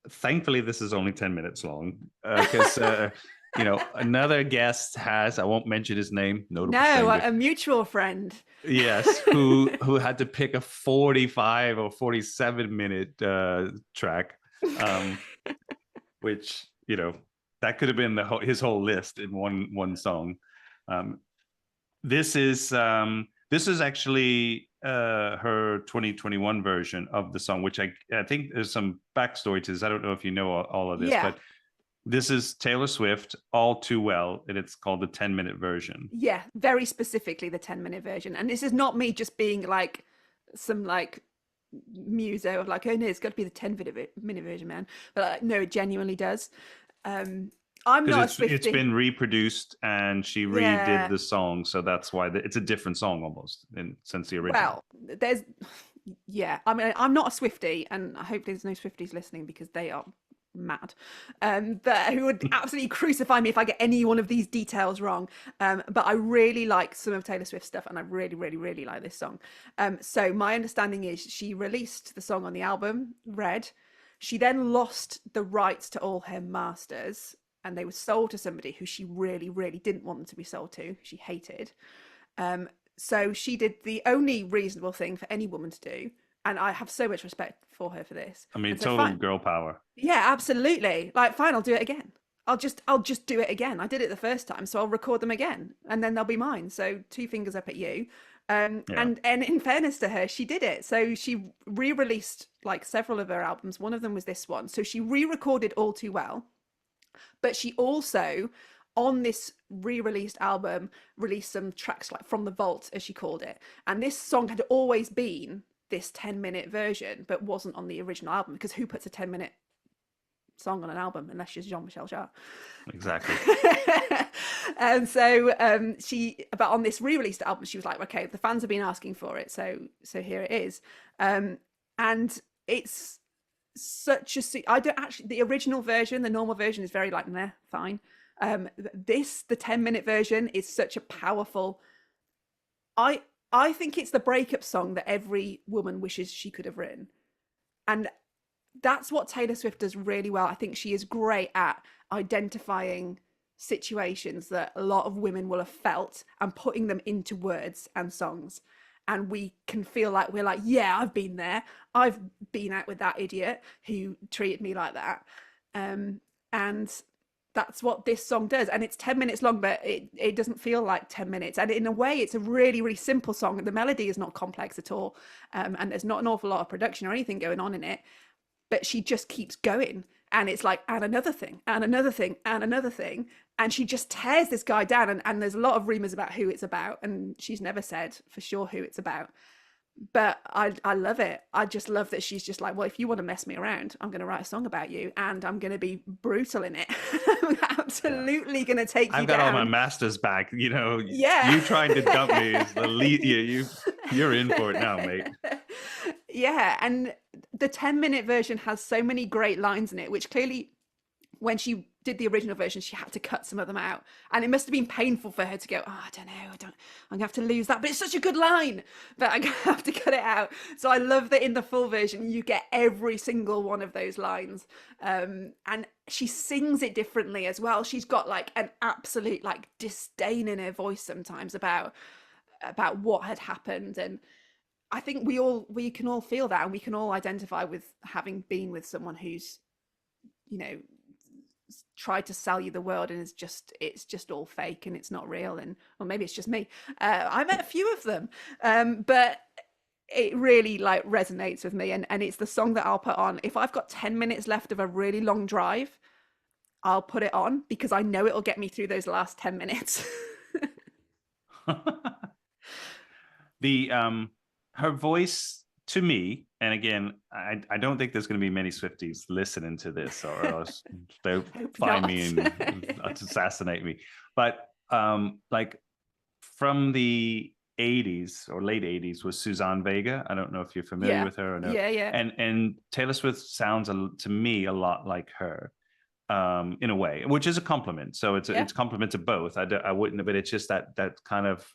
Thankfully, this is only 10 minutes long, because you know, another guest has, I won't mention his name, a mutual friend. Yes, who had to pick a 45 or 47 minute track, which, you know, that could have been his whole list in one song. This is actually her 2021 version of the song, which I think there's some backstory to this. I don't know if you know all of this, but this is Taylor Swift, All Too Well, and it's called the 10-minute version. Yeah, very specifically the 10-minute version. And this is not me just being like some like muso of like, oh no, it's got to be the 10-minute version, man. But no, it genuinely does. I'm not a Swiftie. It's been reproduced, and she redid the song, so that's why it's a different song almost since the original. Well, I mean, I'm not a Swiftie, and I hope there's no Swifties listening, because they are mad, but who would absolutely crucify me if I get any one of these details wrong. But I really like some of Taylor Swift's stuff, and I really, really, really like this song. So my understanding is she released the song on the album Red. She then lost the rights to all her masters, and they were sold to somebody who she really, really didn't want them to be sold to. She hated. So she did the only reasonable thing for any woman to do. And I have so much respect for her for this. I mean, so total girl power. Yeah, absolutely. Like, fine, I'll do it again. I'll just do it again. I did it the first time, so I'll record them again, and then they'll be mine. So 2 fingers up at you. And in fairness to her, she did it. So she re-released like several of her albums. One of them was this one. So she re-recorded All Too Well, but she also, on this re-released album, released some tracks like from the vault, as she called it. And this song had always been this 10-minute version, but wasn't on the original album, because who puts a 10-minute song on an album unless you're Jean-Michel Jarre? Exactly. And so but on this re-released album, she was like, okay, the fans have been asking for it, so here it is. And it's such a, I don't actually, the original version, the normal version is very like, nah, fine. The 10-minute version is such a powerful, I think it's the breakup song that every woman wishes she could have written. And that's what Taylor Swift does really well. I think she is great at identifying situations that a lot of women will have felt and putting them into words and songs. And we can feel like we're like, yeah, I've been there. I've been out with that idiot who treated me like that. And that's what this song does. And it's 10 minutes long, but it doesn't feel like 10 minutes. And in a way, it's a really, really simple song. The melody is not complex at all. And there's not an awful lot of production or anything going on in it. But she just keeps going. And it's like, and another thing, and another thing, and another thing. And she just tears this guy down. And there's a lot of rumors about who it's about. And she's never said for sure who it's about. But I love it. I just love that she's just like, well, if you want to mess me around, I'm going to write a song about you, and I'm going to be brutal in it. I'm absolutely going to take you down. I've got all my masters back. You know, yeah. You trying to dump me is the lead. You're in for it now, mate. Yeah, and the 10-minute version has so many great lines in it, which clearly, when she did the original version, she had to cut some of them out, and it must have been painful for her to go, oh, I don't know, I'm gonna have to lose that, but it's such a good line, but I'm gonna have to cut it out. So I love that in the full version you get every single one of those lines, and she sings it differently as well. She's got like an absolute like disdain in her voice sometimes about what had happened, and I think we can all feel that, and we can all identify with having been with someone who's, you know, tried to sell you the world and it's just all fake and it's not real. And or maybe it's just me. I met a few of them, but it really like resonates with me, and it's the song that I'll put on if I've got 10 minutes left of a really long drive. I'll put it on because I know it'll get me through those last 10 minutes. Her voice to me, and again, I don't think there's going to be many Swifties listening to this, or else they'll find me and assassinate me. But like from the 80s or late 80s was Suzanne Vega. I don't know if you're familiar with her or no. Yeah. And Taylor Swift sounds to me a lot like her. In a way, which is a compliment. So it's a compliment to both. I wouldn't, but it's just that kind of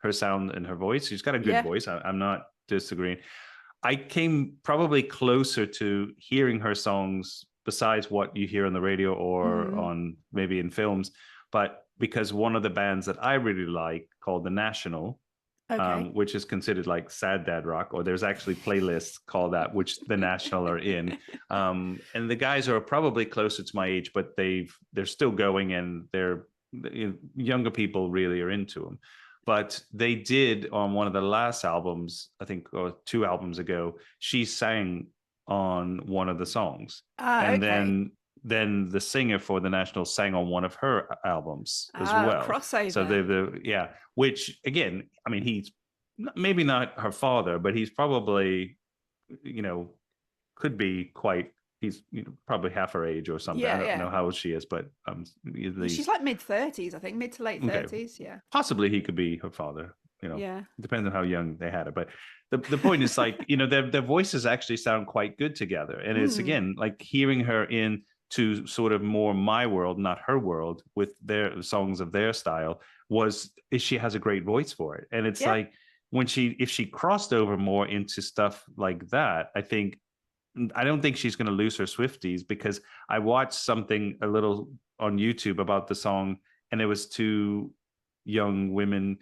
her sound and her voice. She's got a good voice. I'm not disagreeing. I came probably closer to hearing her songs besides what you hear on the radio or on maybe in films, but because one of the bands that I really like called The National, which is considered like sad dad rock, or there's actually playlists called that, which The National are in. And the guys are probably closer to my age, but they're still going, and they're younger people really are into them. But they did on one of the last albums, I think, or 2 albums ago, she sang on one of the songs. And then the singer for The National sang on one of her albums as well. Crossover. So which again, I mean, he's maybe not her father, but he's probably, could be quite. He's probably half her age or something. I don't know how old she is, but she's like mid-30s, I think, mid to late 30s. Yeah, possibly he could be her father. Depends on how young they had her. But the point is, like, their voices actually sound quite good together, and it's again like hearing her in to sort of more my world, not her world, with their songs of their style. She has a great voice for it, and it's like if she crossed over more into stuff like that, I don't think she's going to lose her Swifties, because I watched something a little on YouTube about the song, and it was 2 young women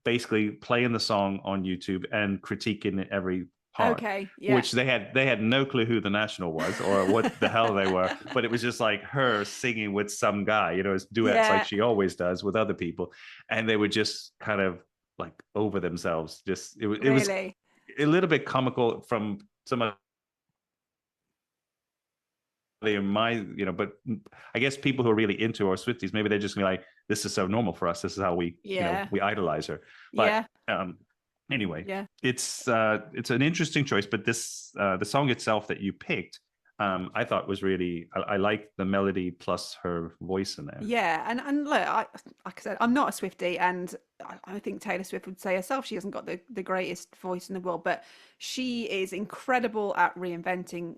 basically playing the song on YouTube and critiquing every part. Which they had no clue who The National was or what the hell they were, but it was just like her singing with some guy, it's duets like she always does with other people, and they were just kind of like over themselves. Just it was a little bit comical from some of but I guess people who are really into our Swifties, maybe they're just gonna be like, this is so normal for us. This is how we, we idolize her. But anyway, it's an interesting choice. But this the song itself that you picked, I thought was really, I liked the melody plus her voice in there. Yeah, and look, like I said, I'm not a Swiftie, and I think Taylor Swift would say herself she hasn't got the greatest voice in the world, but she is incredible at reinventing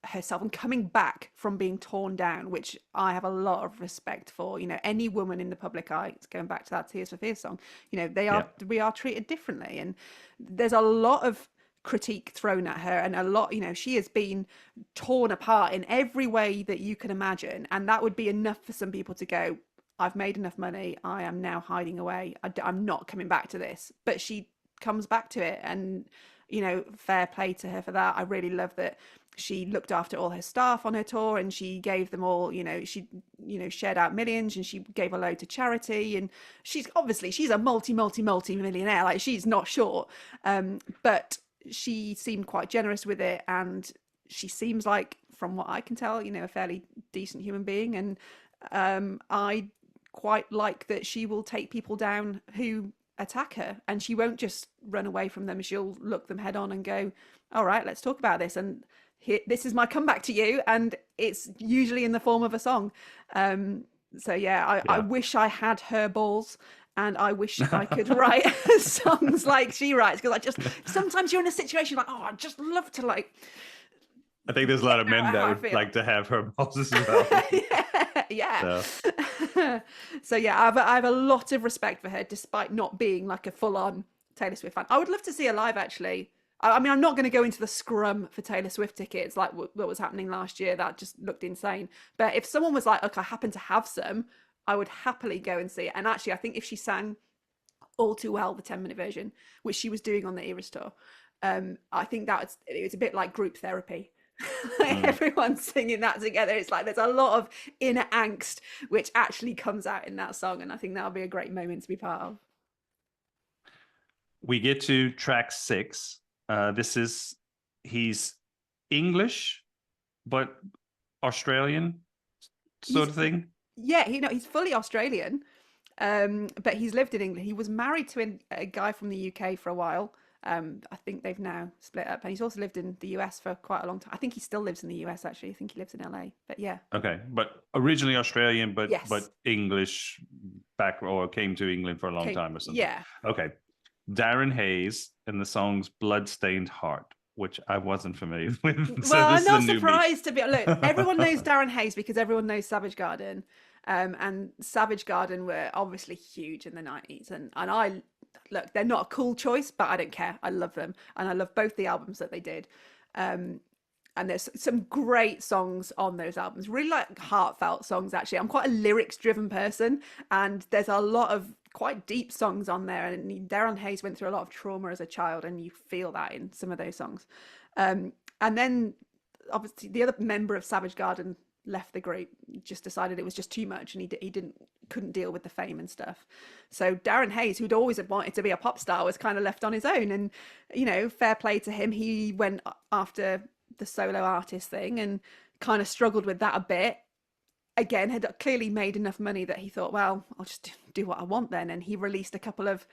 herself and coming back from being torn down, which I have a lot of respect for. You know, any woman in the public eye, going back to that Tears for Fears song, you know, we are treated differently, and there's a lot of critique thrown at her, and a lot, you know, she has been torn apart in every way that you can imagine, and that would be enough for some people to go, I've made enough money, I am now hiding away, I'm not coming back to this. But she comes back to it, and you know, fair play to her for that. I really love that she looked after all her staff on her tour, and she gave them all, you know, she, you know, shared out millions, and she gave a load to charity, and she's a multi millionaire, like she's not short, but she seemed quite generous with it, and she seems like, from what I can tell, you know, a fairly decent human being. And I quite like that she will take people down who attack her, and she won't just run away from them. She'll look them head on and go, all right, let's talk about this, and this is my comeback to you, and it's usually in the form of a song. So yeah, I wish I had her balls, and I wish I could write songs like she writes, because I just, sometimes you're in a situation like, oh, I'd just love to, like, I think there's a lot of men that would like to have her balls as well. Yeah. So yeah, I have a lot of respect for her, despite not being like a full-on Taylor Swift fan. I would love to see her live, actually. I mean, I'm not going to go into the scrum for Taylor Swift tickets like what was happening last year. That just looked insane. But if someone was like, okay, I happen to have some, I would happily go and see it. And actually, I think if she sang All Too Well, the 10-minute version, which she was doing on the Eras tour, I think it was a bit like group therapy. Everyone's singing that together. It's like there's a lot of inner angst which actually comes out in that song, and I think that'll be a great moment to be part of. We get to track 6. He's English but Australian sort of thing. Yeah, he's fully Australian, but he's lived in England. He was married to a guy from the UK for a while. I think they've now split up, and he's also lived in the US for quite a long time. I think he still lives in the US, actually. I think he lives in LA, but yeah. Okay, but originally Australian, but yes. but English back, or came to England for a long time or something. Yeah. Okay. Darren Hayes in the songs Bloodstained Heart, which I wasn't familiar with. Well, I'm not surprised to be. Look, everyone knows Darren Hayes because everyone knows Savage Garden. And Savage Garden were obviously huge in the 90s. And I, look, they're not a cool choice, but I don't care. I love them. And I love both the albums that they did. And there's some great songs on those albums, really like heartfelt songs, actually. I'm quite a lyrics driven person, and there's a lot of quite deep songs on there. And Darren Hayes went through a lot of trauma as a child, and you feel that in some of those songs. And then obviously the other member of Savage Garden left the group, just decided it was just too much, and he couldn't deal with the fame and stuff. So Darren Hayes, who'd always wanted to be a pop star, was kind of left on his own. And, you know, fair play to him. He went after the solo artist thing and kind of struggled with that a bit. Again, had clearly made enough money that he thought, well, I'll just do what I want then. And he released a couple of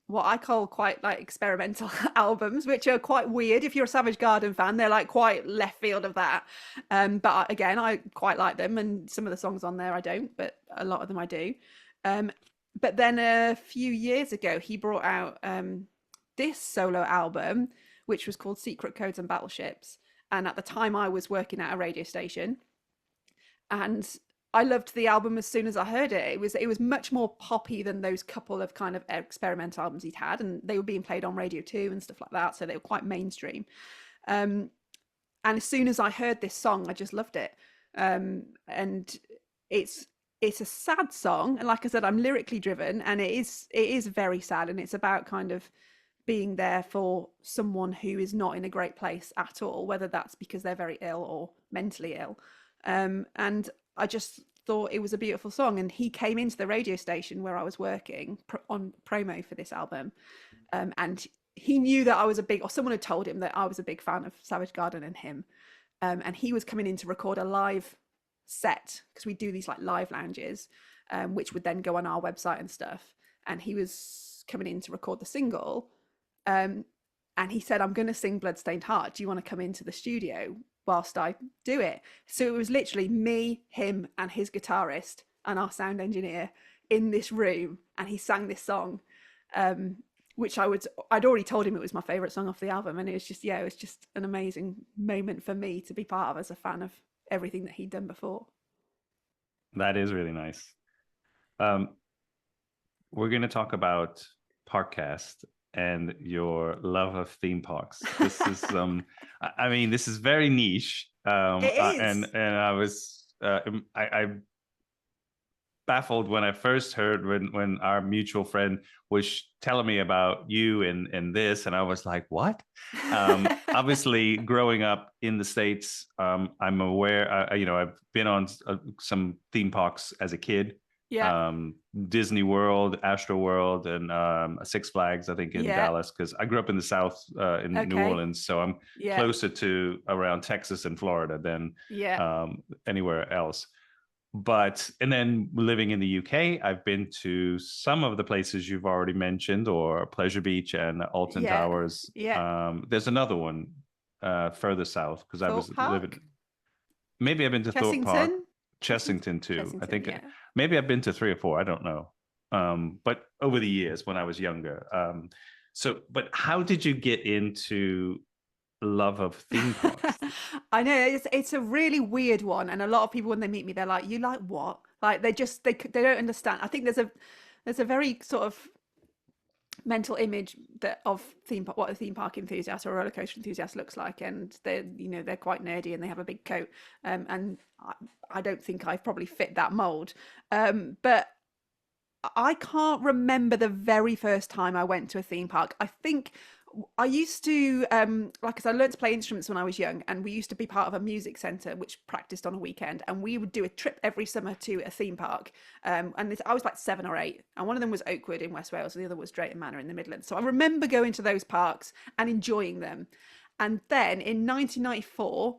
what I call quite like experimental albums, which are quite weird. If you're a Savage Garden fan, they're like quite left field of that. But again, I quite like them, and some of the songs on there I don't, but a lot of them I do. But then a few years ago, he brought out this solo album, which was called Secret Codes and Battleships. And at the time I was working at a radio station, and I loved the album as soon as I heard it. It was much more poppy than those couple of kind of experimental albums he'd had, and they were being played on Radio 2 and stuff like that, so they were quite mainstream. And as soon as I heard this song, I just loved it. And it's a sad song, and like I said, I'm lyrically driven, and it is very sad, and it's about kind of being there for someone who is not in a great place at all, whether that's because they're very ill or mentally ill. And I just thought it was a beautiful song. And he came into the radio station where I was working on promo for this album. And he knew that I was or someone had told him that I was a big fan of Savage Garden and him. And he was coming in to record a live set, because we do these like live lounges, which would then go on our website and stuff. And he was coming in to record the single. And he said, I'm going to sing Bloodstained Heart. Do you want to come into the studio whilst I do it. So it was literally me, him, and his guitarist and our sound engineer in this room, and he sang this song, which I'd already told him it was my favorite song off the album, and it was just an amazing moment for me to be part of as a fan of everything that he'd done before. That is really nice. We're going to talk about Parkcast and your love of theme parks. This is I mean, this is very niche. It is. And I was I baffled when I first heard when our mutual friend was telling me about you and this, and I was like, what? Obviously, growing up in the States, I'm aware. I've been on some theme parks as a kid. Yeah. Disney World, Astro World, and Six Flags, I think, in Dallas, because I grew up in the South in New Orleans, so I'm closer to around Texas and Florida than anywhere else. And then living in the UK, I've been to some of the places you've already mentioned, or Pleasure Beach and Alton Towers. There's another one further south, because I was living. Maybe I've been to Thorpe Park, Chessington too. I think maybe I've been to 3 or 4. I don't know. But over the years when I was younger. But how did you get into love of theme parks? I know it's a really weird one, and a lot of people, when they meet me, they're like, "You like what?" Like they don't understand. I think there's a very sort of mental image of what a theme park enthusiast or a roller coaster enthusiast looks like, and they're quite nerdy and they have a big coat, and I don't think I probably fit that mold, but I can't remember the very first time I went to a theme park. I think I used to, because I learned to play instruments when I was young, and we used to be part of a music centre which practiced on a weekend, and we would do a trip every summer to a theme park. I was like 7 or 8, and one of them was Oakwood in West Wales, and the other was Drayton Manor in the Midlands. So I remember going to those parks and enjoying them. And then in 1994,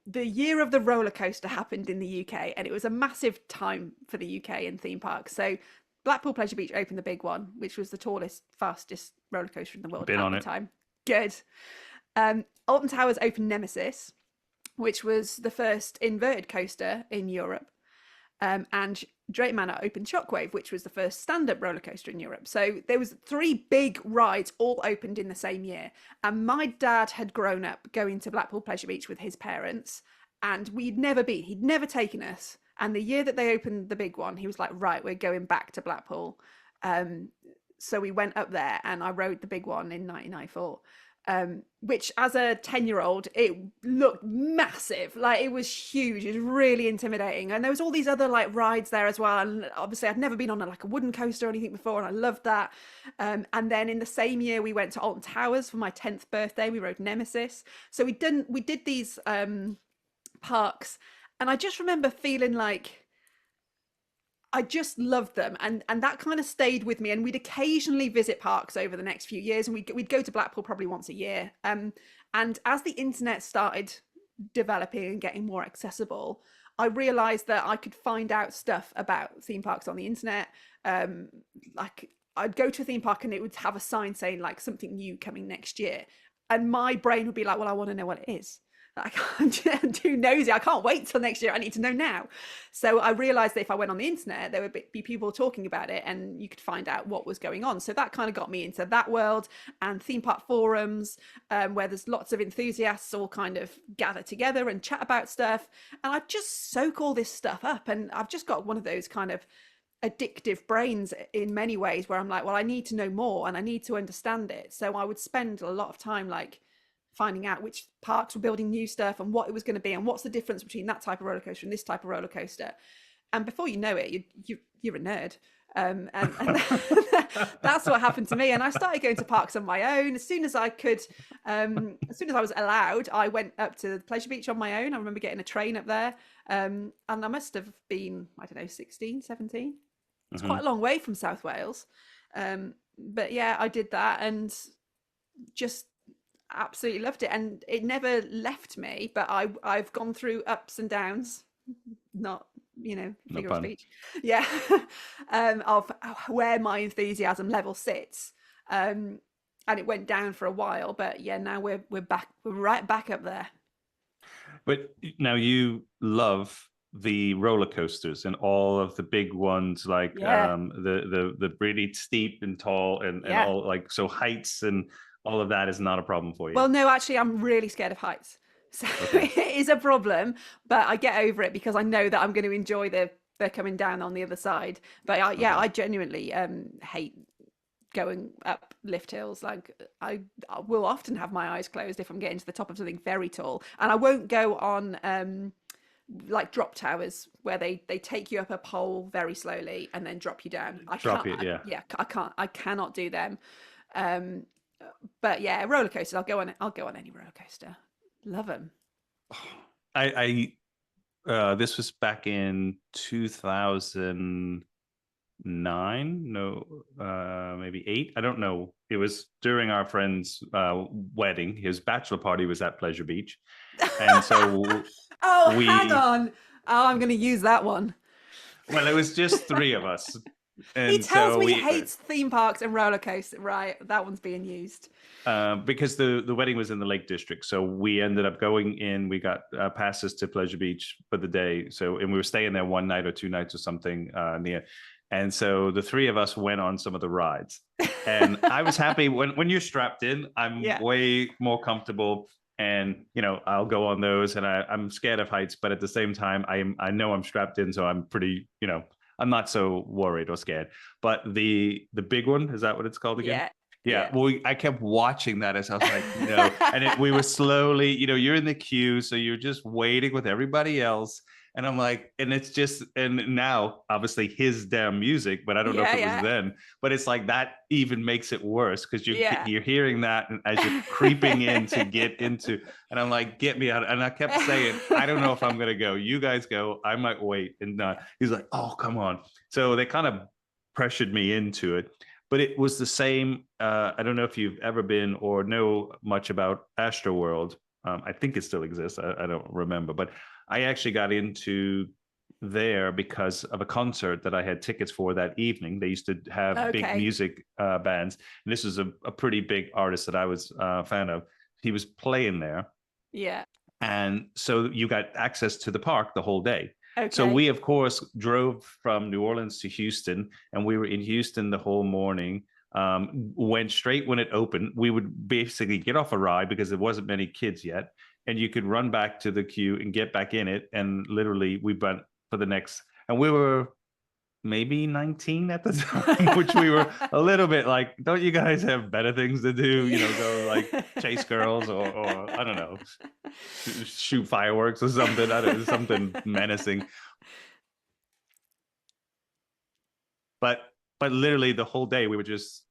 the year of the roller coaster happened in the UK, and it was a massive time for the UK in theme parks. So Blackpool Pleasure Beach opened the big one, which was the tallest, fastest roller coaster in the world at the time. Good. Alton Towers opened Nemesis, which was the first inverted coaster in Europe. And Drayton Manor opened Shockwave, which was the first stand-up roller coaster in Europe. So there was 3 big rides all opened in the same year. And my dad had grown up going to Blackpool Pleasure Beach with his parents, and he'd never taken us. And the year that they opened the big one, he was like, right, we're going back to Blackpool. So we went up there, and I rode the big one in 1994, which as a 10-year-old, it looked massive. Like, it was huge. It was really intimidating. And there was all these other like rides there as well. And obviously I'd never been on a wooden coaster or anything before, and I loved that. And then in the same year, we went to Alton Towers for my 10th birthday. We rode Nemesis. So we did these parks. And I just remember feeling like I just loved them, and that kind of stayed with me. And we'd occasionally visit parks over the next few years, and we'd go to Blackpool probably once a year. And as the internet started developing and getting more accessible, I realized that I could find out stuff about theme parks on the internet. Like, I'd go to a theme park and it would have a sign saying like something new coming next year, and my brain would be like, well, I want to know what it is. I'm too nosy. I can't wait till next year. I need to know now. So I realized that if I went on the internet, there would be people talking about it, and you could find out what was going on. So that kind of got me into that world, and theme park forums, where there's lots of enthusiasts all kind of gather together and chat about stuff. And I just soak all this stuff up, and I've just got one of those kind of addictive brains in many ways, where I'm like, well, I need to know more and I need to understand it. So I would spend a lot of time like finding out which parks were building new stuff and what it was going to be, and what's the difference between that type of roller coaster and this type of roller coaster. And before you know it, you're a nerd. And that's what happened to me. And I started going to parks on my own as soon as I could. As soon as I was allowed, I went up to Pleasure Beach on my own. I remember getting a train up there, and I must have been, I don't know, 16, 17. It's quite a long way from South Wales, but yeah, I did that and just absolutely loved it, and it never left me. But I've gone through ups and downs, not figure of speech, of where my enthusiasm level sits. and it went down for a while, but yeah, now we're right back up there. But now you love the roller coasters and all of the big ones, like the really steep and tall and all, like, so heights and all of that is not a problem for you. Well, no, actually, I'm really scared of heights. So it is a problem, but I get over it because I know that I'm going to enjoy they're coming down on the other side. But I genuinely hate going up lift hills. Like I will often have my eyes closed if I'm getting to the top of something very tall, and I won't go on like drop towers where they take you up a pole very slowly and then drop you down. I cannot do them. But yeah, roller coasters, I'll go on any roller coaster. Love them. I this was back in 2009, maybe 8, I don't know. It was during our friend's wedding. His bachelor party was at Pleasure Beach, and so hang on, I'm going to use that one. Well, it was just 3 of us. And he tells me he hates theme parks and roller coasters. Right, that one's being used. Because the wedding was in the Lake District, so we ended up going in. We got passes to Pleasure Beach for the day. So, and we were staying there 1 night or 2 nights or something near. And so the 3 of us went on some of the rides, and I was happy when you're strapped in. I'm way more comfortable, and I'll go on those. And I'm scared of heights, but at the same time, I know I'm strapped in, so I'm pretty I'm not so worried or scared. But the big one, is that what it's called again? Yeah. Well, I kept watching that as I was like, and we were slowly, you're in the queue, so you're just waiting with everybody else. And I'm like, and it's just, and now obviously his damn music, but I don't know if it was then, but it's like that even makes it worse because you're hearing that as you're creeping in to get into, and I'm like, get me out. And I kept saying, I don't know if I'm going to go. You guys go. I might wait. And he's like, oh, come on. So they kind of pressured me into it. But it was the same. I don't know if you've ever been or know much about Astroworld. I think it still exists. I don't remember, but I actually got into there because of a concert that I had tickets for that evening. They used to have big music bands, and this was a pretty big artist that I was a fan of. He was playing there. Yeah. And so you got access to the park the whole day. Okay. So we, of course, drove from New Orleans to Houston, and we were in Houston the whole morning. Went straight when it opened. We would basically get off a ride because there wasn't many kids yet, and you could run back to the queue and get back in it. And literally, we went for the next, and we were maybe 19 at the time, which we were a little bit like, don't you guys have better things to do? Go like chase girls or I don't know, shoot fireworks or something. I don't know, something menacing. But literally the whole day we were just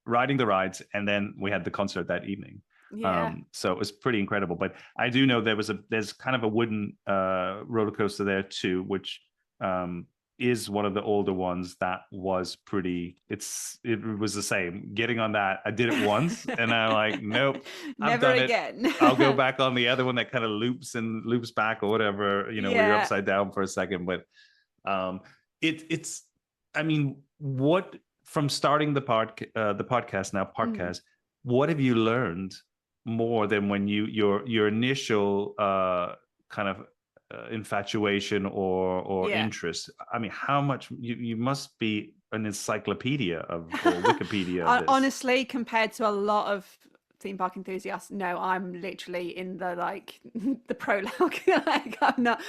riding the rides, and then we had the concert that evening. Yeah. So it was pretty incredible. But I do know there's kind of a wooden roller coaster there too, which is one of the older ones that was pretty. It was the same. Getting on that, I did it once, and I'm like, nope, I've never done again. it. I'll go back on the other one that kind of loops back or whatever. We were upside down for a second, but it's. I mean, what from starting the podcast now, Parkcast, what have you learned more than when your initial kind of infatuation or interest? I mean, how much you must be an encyclopedia or Wikipedia of this. Honestly, compared to a lot of theme park enthusiasts, no, I'm literally in the the prologue. I'm not.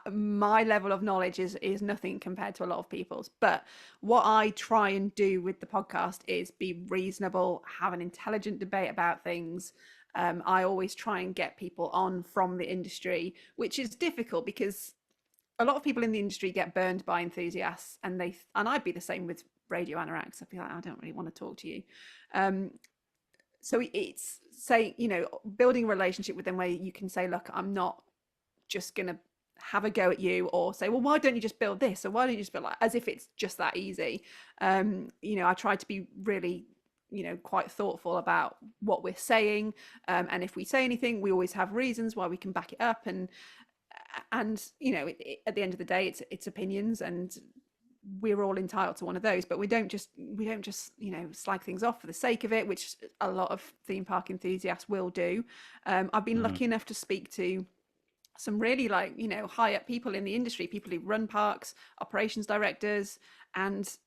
My level of knowledge is nothing compared to a lot of people's. But what I try and do with the podcast is be reasonable, have an intelligent debate about things. I always try and get people on from the industry, which is difficult because a lot of people in the industry get burned by enthusiasts, and I'd be the same with radio anoraks. I'd be like, I don't really want to talk to you. So it's building a relationship with them where you can say, look, I'm not just gonna have a go at you, or say, well, why don't you just build this, or why don't you just build as if it's just that easy. I try to be really quite thoughtful about what we're saying, and if we say anything, we always have reasons why we can back it up, and at the end of the day, it's opinions, and we're all entitled to one of those, but we don't just slag things off for the sake of it, which a lot of theme park enthusiasts will do. I've been lucky enough to speak to some really high up people in the industry, people who run parks, operations directors, and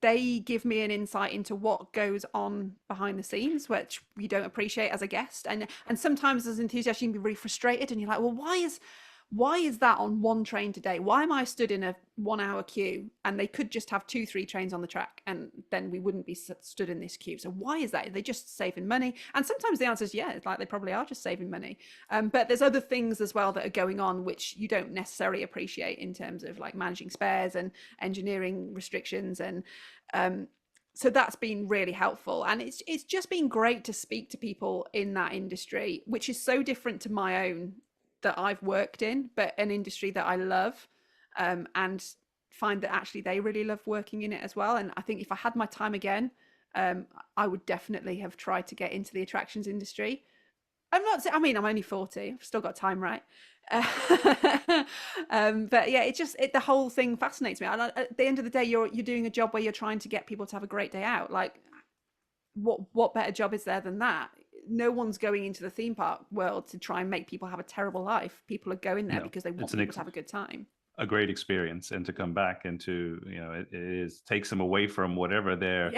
they give me an insight into what goes on behind the scenes, which you don't appreciate as a guest. And sometimes as enthusiasts, you can be really frustrated and you're like, well, why is that on one train today? Why am I stood in a 1 hour queue and they could just have 2-3 trains on the track and then we wouldn't be stood in this queue? So why is that? Are they just saving money? And sometimes the answer is yeah, it's like they probably are just saving money. But there's other things as well that are going on which you don't necessarily appreciate in terms of like managing spares and engineering restrictions. And so that's been really helpful. And it's just been great to speak to people in that industry, which is so different to my own that I've worked in, but an industry that I love, and find that actually they really love working in it as well. And I think if I had my time again, I would definitely have tried to get into the attractions industry. I'm only 40, I've still got time, right? But yeah, the whole thing fascinates me. And at the end of the day, you're doing a job where you're trying to get people to have a great day out. Like what better job is there than that? No one's going into the theme park world to try and make people have a terrible life. People are going there because they want people to have a good time. A great experience, and to come back and to, it takes them away from whatever they're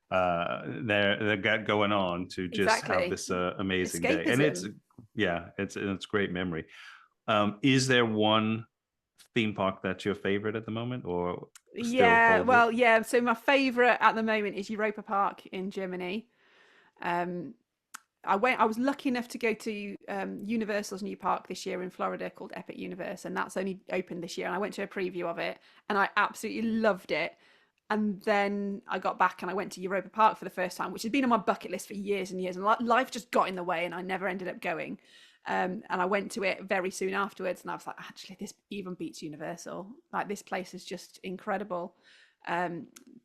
got going on to just have this amazing day. And it's great memory. Is there one theme park that's your favorite at the moment, or so my favorite at the moment is Europa Park in Germany. I was lucky enough to go to Universal's new park this year in Florida called Epic Universe, and that's only opened this year. And I went to a preview of it and I absolutely loved it. And then I got back and I went to Europa Park for the first time, which had been on my bucket list for years and years, and life just got in the way and I never ended up going. And I went to it very soon afterwards and I was like, actually, this even beats Universal. Like, this place is just incredible.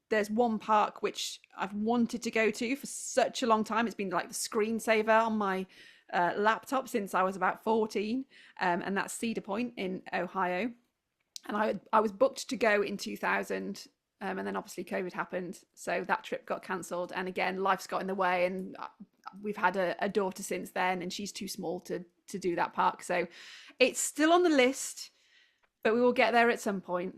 There's one park which I've wanted to go to for such a long time. It's been like the screensaver on my laptop since I was about 14, and that's Cedar Point in Ohio. And I was booked to go in 2000, and then obviously COVID happened, so that trip got cancelled. And again, life's got in the way, and we've had a daughter since then, and she's too small to do that park. So it's still on the list, but we will get there at some point.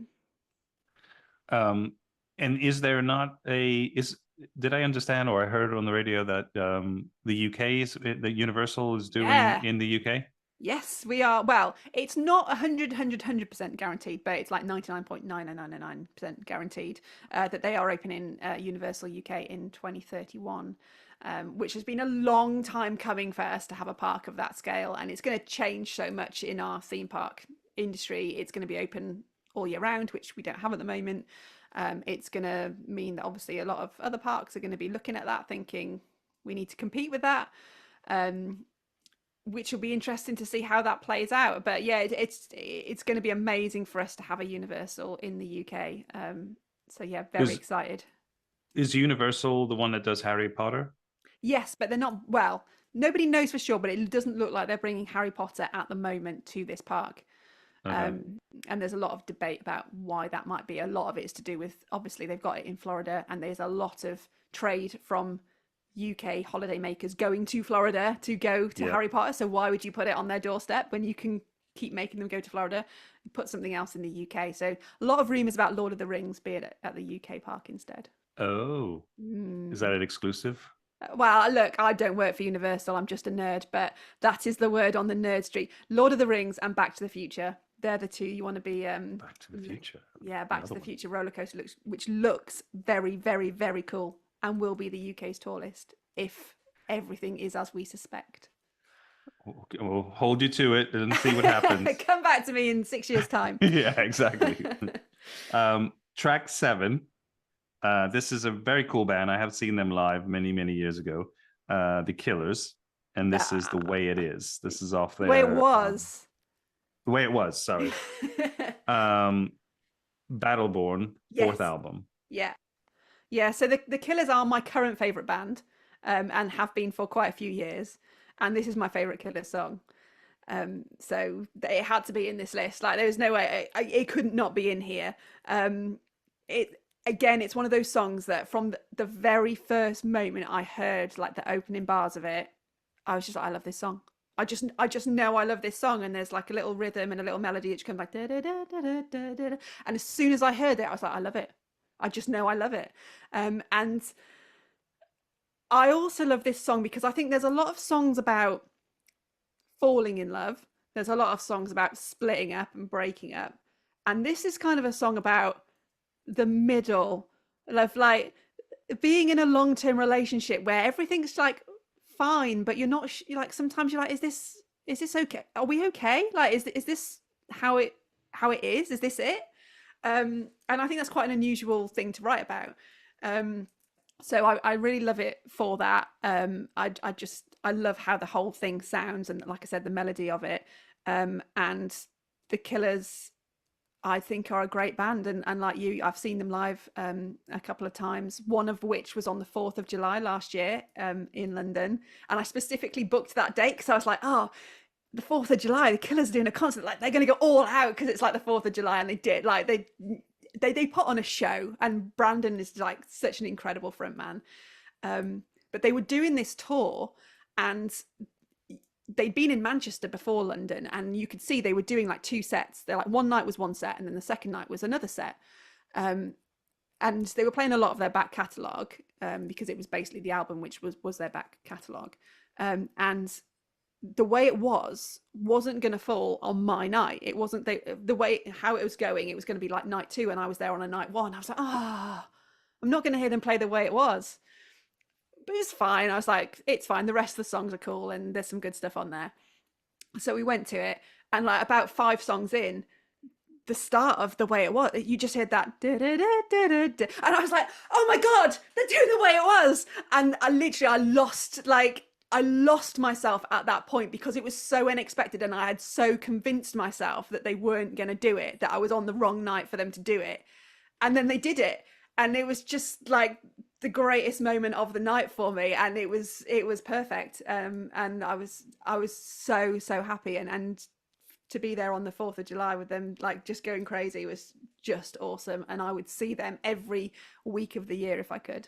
And is there not did I understand, or I heard on the radio that the Universal is doing in the UK? Yes, we are. Well, it's not 100% guaranteed, but it's like 99.9999% guaranteed that they are opening Universal UK in 2031, which has been a long time coming for us to have a park of that scale. And it's going to change so much in our theme park industry. It's going to be open all year round, which we don't have at the moment. It's going to mean that obviously a lot of other parks are going to be looking at that thinking we need to compete with that, which will be interesting to see how that plays out. But yeah, it's going to be amazing for us to have a Universal in the UK. So yeah, very excited. Is Universal the one that does Harry Potter? Yes, but they're not, well, nobody knows for sure, but it doesn't look like they're bringing Harry Potter at the moment to this park. Okay. And there's a lot of debate about why that might be. A lot of it is to do with, obviously they've got it in Florida, and there's a lot of trade from UK holidaymakers going to Florida to go to Harry Potter. So why would you put it on their doorstep when you can keep making them go to Florida and put something else in the UK? So a lot of rumors about Lord of the Rings being at the UK park instead. Oh, is that an exclusive? Well, look, I don't work for Universal. I'm just a nerd, but that is the word on the nerd street. Lord of the Rings and Back to the Future. They're the two you want to be. Back to the Future. Yeah, Back to the Future roller coaster which looks very, very, very cool, and will be the UK's tallest if everything is as we suspect. Okay, we'll hold you to it and see what happens. Come back to me in 6 years' time. Yeah, exactly. Track 7. This is a very cool band. I have seen them live many, many years ago. The Killers, and this is The Way It Is. This is off their... The Way It Was. The Way It Was, sorry. Battleborn, fourth album. Yeah. Yeah, so the Killers are my current favourite band, and have been for quite a few years. And this is my favourite Killers song. So it had to be in this list. Like, there was no way, it could not be in here. it's one of those songs that from the very first moment I heard like the opening bars of it, I was just like, I love this song. I just know I love this song, and there's like a little rhythm and a little melody which comes like da, da, da, da, da, da, da. And as soon as I heard it, I was like, I love it. I just know I love it. And I also love this song because I think there's a lot of songs about falling in love. There's a lot of songs about splitting up and breaking up. And this is kind of a song about the middle of like being in a long-term relationship where everything's like fine, but you're not like, sometimes you're like, is this okay? Are we okay? Like, is this how it is? Is this it? And I think that's quite an unusual thing to write about. So I really love it for that. I love how the whole thing sounds, and like I said, the melody of it. And the Killers, I think, are a great band, and like you, I've seen them live a couple of times, one of which was on the 4th of July last year in London, and I specifically booked that date because I was like, oh, the 4th of July, the Killers are doing a concert, like they're going to go all out because it's like the 4th of July, and they did. Like they put on a show, and Brandon is like such an incredible frontman. But they were doing this tour, and they'd been in Manchester before London, and you could see they were doing like 2 sets. They're like, one night was one set, and then the second night was another set. And they were playing a lot of their back catalogue because it was basically the album which was their back catalogue. And the way it wasn't going to fall on my night. It wasn't the way how it was going. It was going to be like night 2, and I was there on a night 1. I was like, I'm not going to hear them play the way it was. But it's fine. I was like, it's fine. The rest of the songs are cool, and there's some good stuff on there. So we went to it, and like about 5 songs in, the start of The Way It Was, you just heard that da, da, da, da, da, da. And I was like, oh my God, they're doing The Way It Was. And I lost myself at that point because it was so unexpected, and I had so convinced myself that they weren't going to do it, that I was on the wrong night for them to do it. And then they did it, and it was just like the greatest moment of the night for me, and it was perfect. And I was so happy, and to be there on the 4th of July with them like just going crazy was just awesome. And I would see them every week of the year if I could.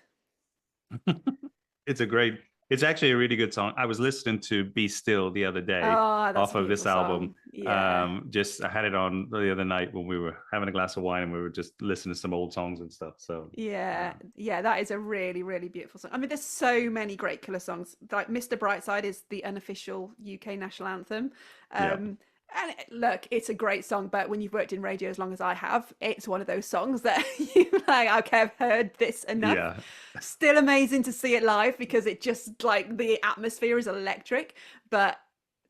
It's actually a really good song. I was listening to Be Still the other day off of this album. Yeah. I had it on the other night when we were having a glass of wine, and we were just listening to some old songs and stuff. So yeah, that is a really, really beautiful song. I mean, there's so many great Killer songs. Like Mr. Brightside is the unofficial UK national anthem. And look, it's a great song, but when you've worked in radio as long as I have, it's one of those songs that you're like, okay, I've heard this enough. Yeah. Still amazing to see it live because it just like the atmosphere is electric, but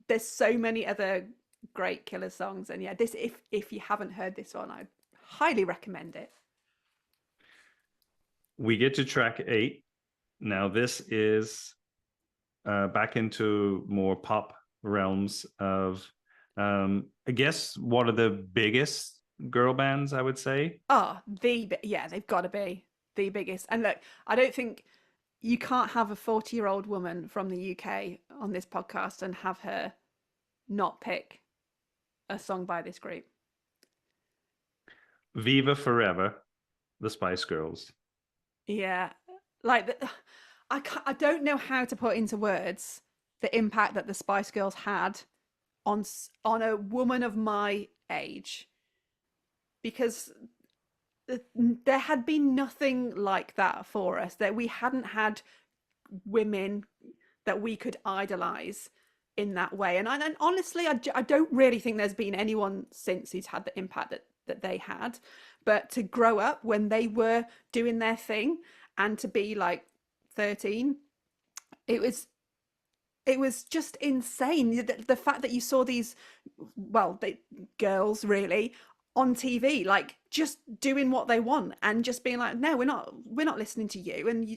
there's so many other great Killer songs. And yeah, this, if you haven't heard this one, I highly recommend it. We get to track 8. Now this is back into more pop realms of I guess one of the biggest girl bands, I would say. They've got to be the biggest. And look, I don't think you can't have a 40-year-old woman from the UK on this podcast and have her not pick a song by this group. Viva Forever, the Spice Girls. Yeah, like I don't know how to put into words the impact that the Spice Girls had on a woman of my age, because there had been nothing like that for us, that we hadn't had women that we could idolize in that way. And honestly, I don't really think there's been anyone since who's had the impact that they had. But to grow up when they were doing their thing and to be like 13, it was just insane. The fact that you saw these, girls really on TV, like just doing what they want and just being like, no, we're not listening to you, and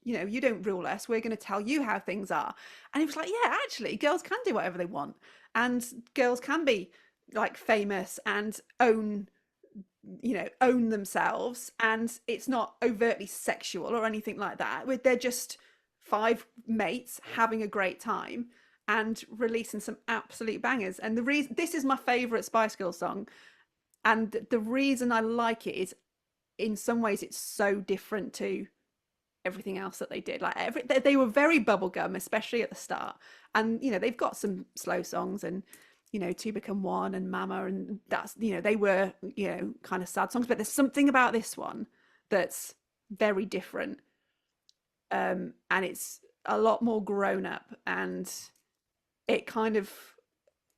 you don't rule us. We're going to tell you how things are. And it was like, yeah, actually, girls can do whatever they want, and girls can be like famous and own themselves, and it's not overtly sexual or anything like that. They're just 5 mates having a great time and releasing some absolute bangers. And this is my favorite Spice Girls song, and the reason I like it is in some ways it's so different to everything else that they did. Like they were very bubblegum, especially at the start. And they've got some slow songs, and Two Become One and Mama, and that's they were kind of sad songs. But there's something about this one that's very different, and it's a lot more grown up, and it kind of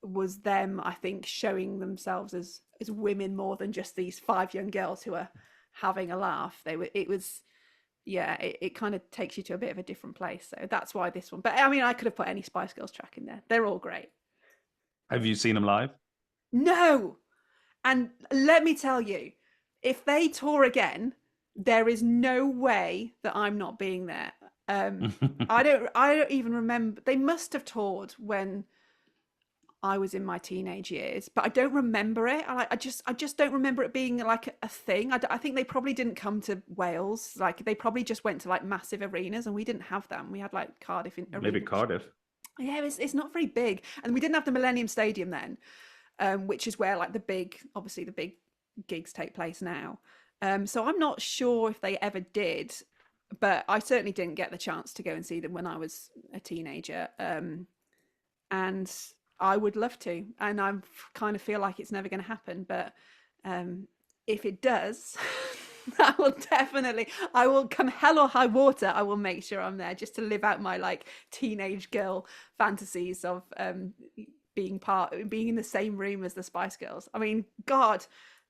was them, I think, showing themselves as women more than just these 5 young girls who are having a laugh. It kind of takes you to a bit of a different place. So that's why this one. But I mean, I could have put any Spice Girls track in there. They're all great. Have you seen them live? No. And let me tell you, if they tour again, there is no way that I'm not being there. I don't even remember. They must have toured when I was in my teenage years, but I don't remember it. I just don't remember it being like a thing. I think they probably didn't come to Wales. Like they probably just went to like massive arenas, and we didn't have them. We had like Cardiff in maybe Cardiff. Yeah, it's not very big, and we didn't have the Millennium Stadium then, which is where like the big gigs take place now. So I'm not sure if they ever did, but I certainly didn't get the chance to go and see them when I was a teenager. And I would love to, and I kind of feel like it's never going to happen. But if it does, I will come hell or high water. I will make sure I'm there just to live out my like teenage girl fantasies of being in the same room as the Spice Girls. I mean, God,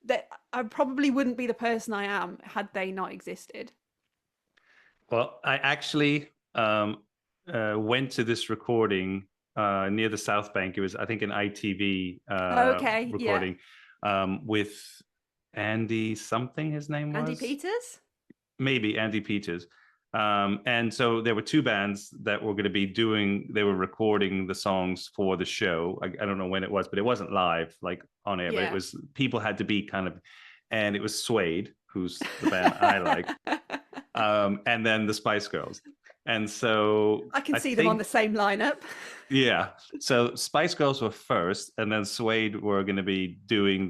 that I probably wouldn't be the person I am had they not existed. Well, I actually went to this recording near the South Bank. It was, I think, an ITV recording with Andy something, his name was? Andy Peters? Maybe Andy Peters. And so there were two bands that were going to be they were recording the songs for the show. I don't know when it was, but it wasn't live, like on air, but it was, people had to be kind of, and it was Suede, who's the band I like, and then the Spice Girls. And so I see them on the same lineup. Yeah. So Spice Girls were first, and then Suede were going to be doing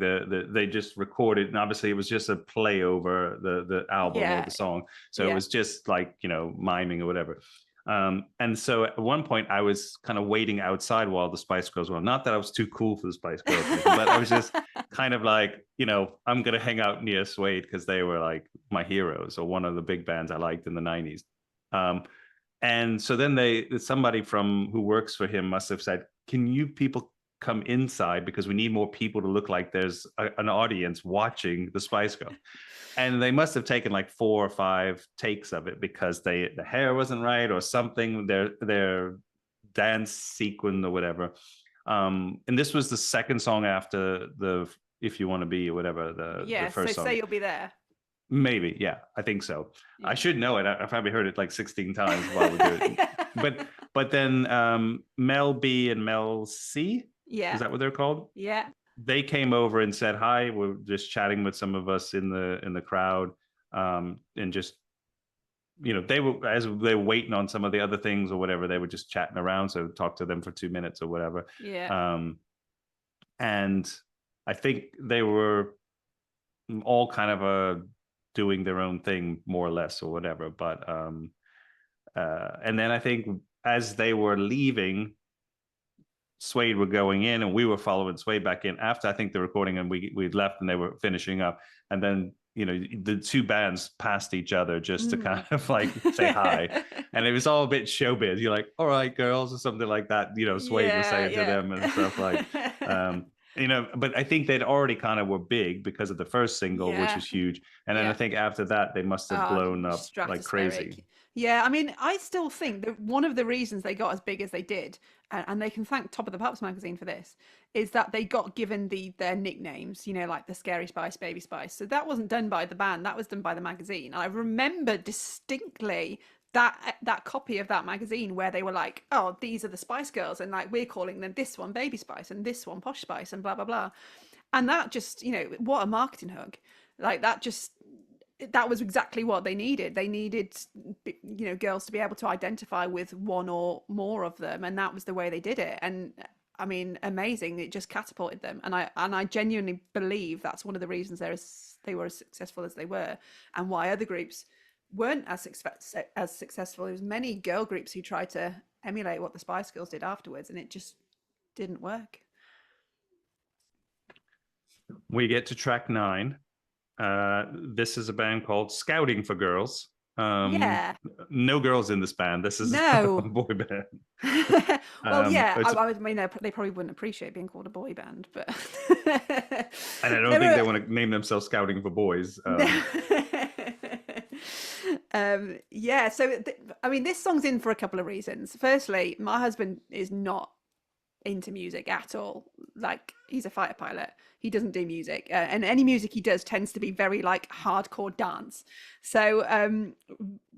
they just recorded, and obviously it was just a play over the album or the song. So it was just like, miming or whatever. And so at one point I was kind of waiting outside while the Spice Girls were on. Not that I was too cool for the Spice Girls, but I was just kind of like, I'm going to hang out near Suede because they were like my heroes, or one of the big bands I liked in the 90s. And so then somebody who works for him must have said, can you people come inside, because we need more people to look like there's an audience watching the Spice Girls. And they must have taken like 4 or 5 takes of it because the hair wasn't right or something, their dance sequence or whatever. And this was the second song after the If You Want to Be or whatever, the first song. Say You'll Be There. Maybe, yeah, I think so. Yeah. I should know it. I've probably heard it like 16 times while we do it. But then Mel B and Mel C, is that what they're called? Yeah. They came over and said hi. We're just chatting with some of us in the crowd, and just they were waiting on some of the other things or whatever. They were just chatting around, so talk to them for 2 minutes or whatever. Yeah. And I think they were all kind of doing their own thing, more or less, or whatever. But and then I think as they were leaving, Suede were going in, and we were following Suede back in after I think the recording, and we'd left and they were finishing up. And then the two bands passed each other just to kind of like say hi, and it was all a bit showbiz. You're like, all right, girls, or something like that. Suede was saying to them and stuff like. But I think they'd already kind of were big because of the first single, which was huge. And then I think after that, they must have blown up like crazy. Yeah, I mean, I still think that one of the reasons they got as big as they did, and they can thank Top of the Pops magazine for this, is that they got given their nicknames, like the Scary Spice, Baby Spice. So that wasn't done by the band, that was done by the magazine. I remember distinctly that copy of that magazine where they were like, oh, these are the Spice Girls, and like we're calling them this one Baby Spice and this one Posh Spice and blah blah blah. And that just, what a marketing hook. Like that was exactly what they needed. They needed girls to be able to identify with one or more of them, and that was the way they did it. And I mean, amazing. It just catapulted them, and I genuinely believe that's one of the reasons they were as successful as they were, and why other groups weren't as successful. There was many girl groups who tried to emulate what the Spice Girls did afterwards, and it just didn't work. We get to track 9. This is a band called Scouting for Girls. Yeah. No girls in this band. This is No. a boy band. Well, yeah, I mean, they probably wouldn't appreciate being called a boy band, but and I don't think they want to name themselves Scouting for Boys. Yeah, so I mean, this song's in for a couple of reasons. Firstly, my husband is not into music at all. Like, he's a fighter pilot. He doesn't do music, and any music he does tends to be very like hardcore dance. So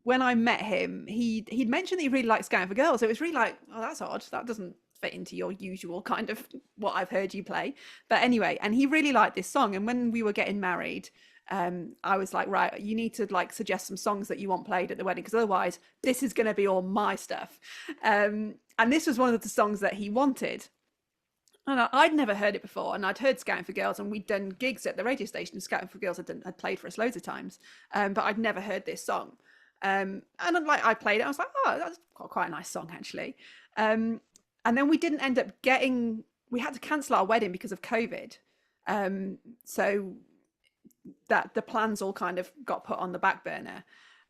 when I met him, he'd mentioned that he really liked Scouting for Girls. So it was really like, oh, that's odd. That doesn't fit into your usual kind of what I've heard you play. But anyway, and he really liked this song. And when we were getting married, I was like, right, you need to like suggest some songs that you want played at the wedding, because otherwise this is going to be all my stuff. And this was one of the songs that he wanted. And I'd never heard it before, and I'd heard Scouting for Girls, and we'd done gigs at the radio station. Scouting for Girls had played for us loads of times, but I'd never heard this song. And I played it. I was like, oh, that's quite a nice song, actually. And then we didn't end up getting. We had to cancel our wedding because of COVID. So that the plans all kind of got put on the back burner.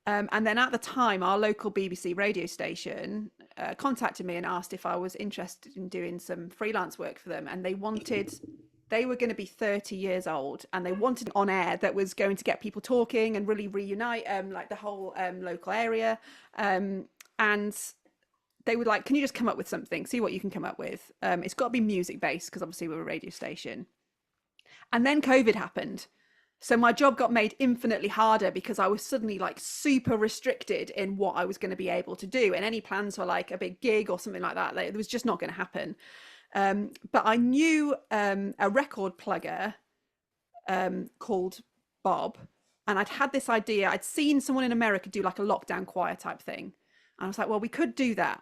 And then at the time, our local BBC radio station contacted me and asked if I was interested in doing some freelance work for them. And they were going to be 30 years old, and they wanted on air that was going to get people talking and really reunite like the whole local area. And they were like, can you just come up with something, see what you can come up with? It's got to be music based, because obviously we're a radio station. And then COVID happened. So my job got made infinitely harder, because I was suddenly like super restricted in what I was going to be able to do. And any plans for like a big gig or something like that, it was just not going to happen. But I knew a record plugger called Bob. And I'd had this idea. I'd seen someone in America do like a lockdown choir type thing. And I was like, well, we could do that.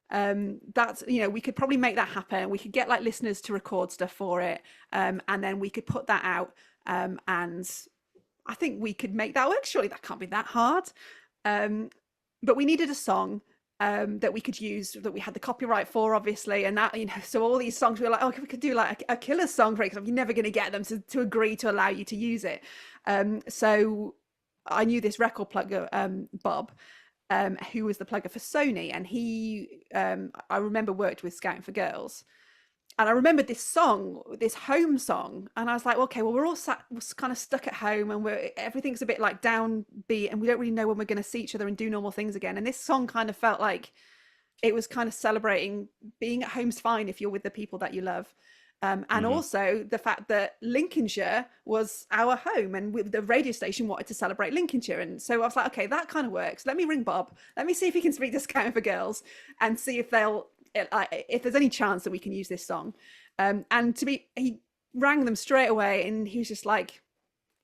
That's, we could probably make that happen. We could get like listeners to record stuff for it. And then we could put that out. And I think we could make that work. Surely that can't be that hard. But we needed a song that we could use, that we had the copyright for, obviously. And that, so all these songs, we were like, oh, we could do like a killer song for it, because you're never going to get them to agree to allow you to use it. So I knew this record plugger, Bob, who was the plugger for Sony. And he, I remember, worked with Scouting for Girls. And I remembered this song, this home song, and I was like, okay, well, we're kind of stuck at home, and everything's a bit like downbeat, and we don't really know when we're going to see each other and do normal things again. And this song kind of felt like it was kind of celebrating being at home's fine if you're with the people that you love. And also the fact that Lincolnshire was our home, and the radio station wanted to celebrate Lincolnshire. And so I was like, okay, that kind of works. Let me ring Bob. Let me see if he can speak to Scouting for Girls and see if there's any chance that we can use this song. He rang them straight away, and he was just like,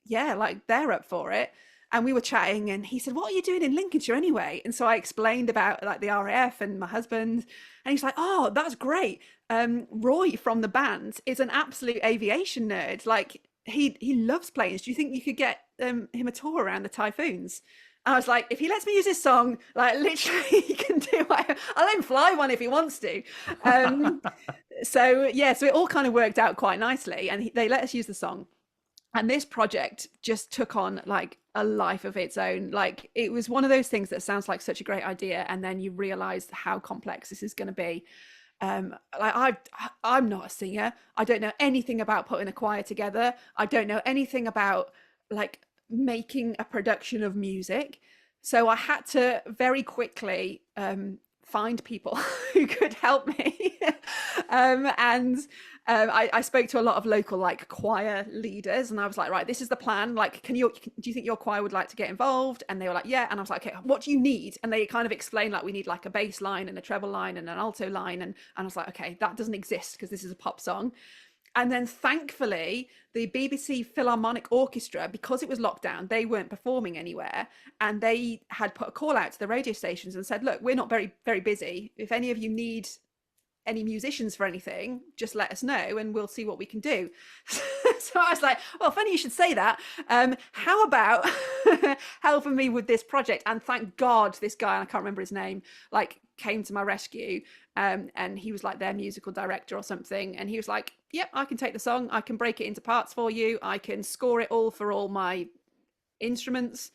yeah, like they're up for it. And we were chatting, and he said, what are you doing in Lincolnshire anyway? And so I explained about like the RAF and my husband, and he's like, oh, that's great. Roy from the band is an absolute aviation nerd. Like he loves planes. Do you think you could get him a tour around the Typhoons? I was like, if he lets me use his song, like literally he can do whatever. I'll let him fly one if he wants to. So it all kind of worked out quite nicely, and they let us use the song. And this project just took on like a life of its own. Like, it was one of those things that sounds like such a great idea, and then you realize how complex this is going to be. I'm not a singer. I don't know anything about putting a choir together. I don't know anything about like making a production of music. So I had to very quickly find people who could help me. I spoke to a lot of local like choir leaders, and I was like, right, this is the plan. Like, do you think your choir would like to get involved? And they were like, yeah. And I was like, okay, what do you need? And they kind of explained like, we need like a bass line and a treble line and an alto line. And I was like, okay, that doesn't exist because this is a pop song. And then thankfully, the BBC Philharmonic Orchestra, because it was locked down, they weren't performing anywhere. And they had put a call out to the radio stations and said, look, we're not very, very busy. If any of you need any musicians for anything, just let us know and we'll see what we can do. So I was like, well, funny you should say that. How about helping me with this project? And thank God this guy, I can't remember his name, like came to my rescue. And he was like their musical director or something. And he was like, yep, I can take the song. I can break it into parts for you. I can score it all for all my instruments.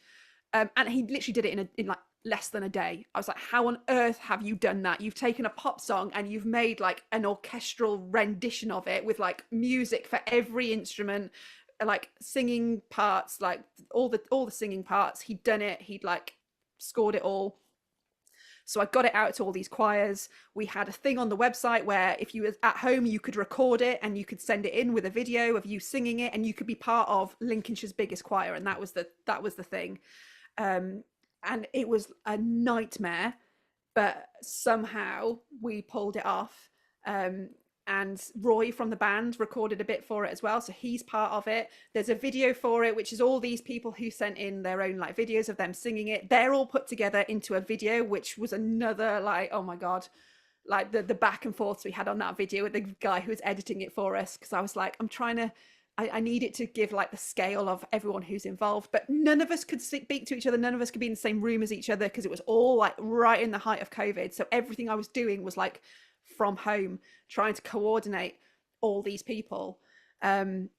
And he literally did it in like less than a day. I was like, how on earth have you done that? You've taken a pop song and you've made like an orchestral rendition of it with like music for every instrument, like singing parts, like all the singing parts. He'd done it. He'd like scored it all. So I got it out to all these choirs. We had a thing on the website where if you were at home, you could record it and you could send it in with a video of you singing it, and you could be part of Lincolnshire's biggest choir. And that was the thing. And it was a nightmare, but somehow we pulled it off. And Roy from the band recorded a bit for it as well, so he's part of it. There's a video for it, which is all these people who sent in their own like videos of them singing it. They're all put together into a video, which was another like, oh my god, like the back and forths we had on that video with the guy who was editing it for us, because I was like, I need it to give like the scale of everyone who's involved, but none of us could speak to each other. None of us could be in the same room as each other because it was all like right in the height of COVID. So everything I was doing was like from home, trying to coordinate all these people. And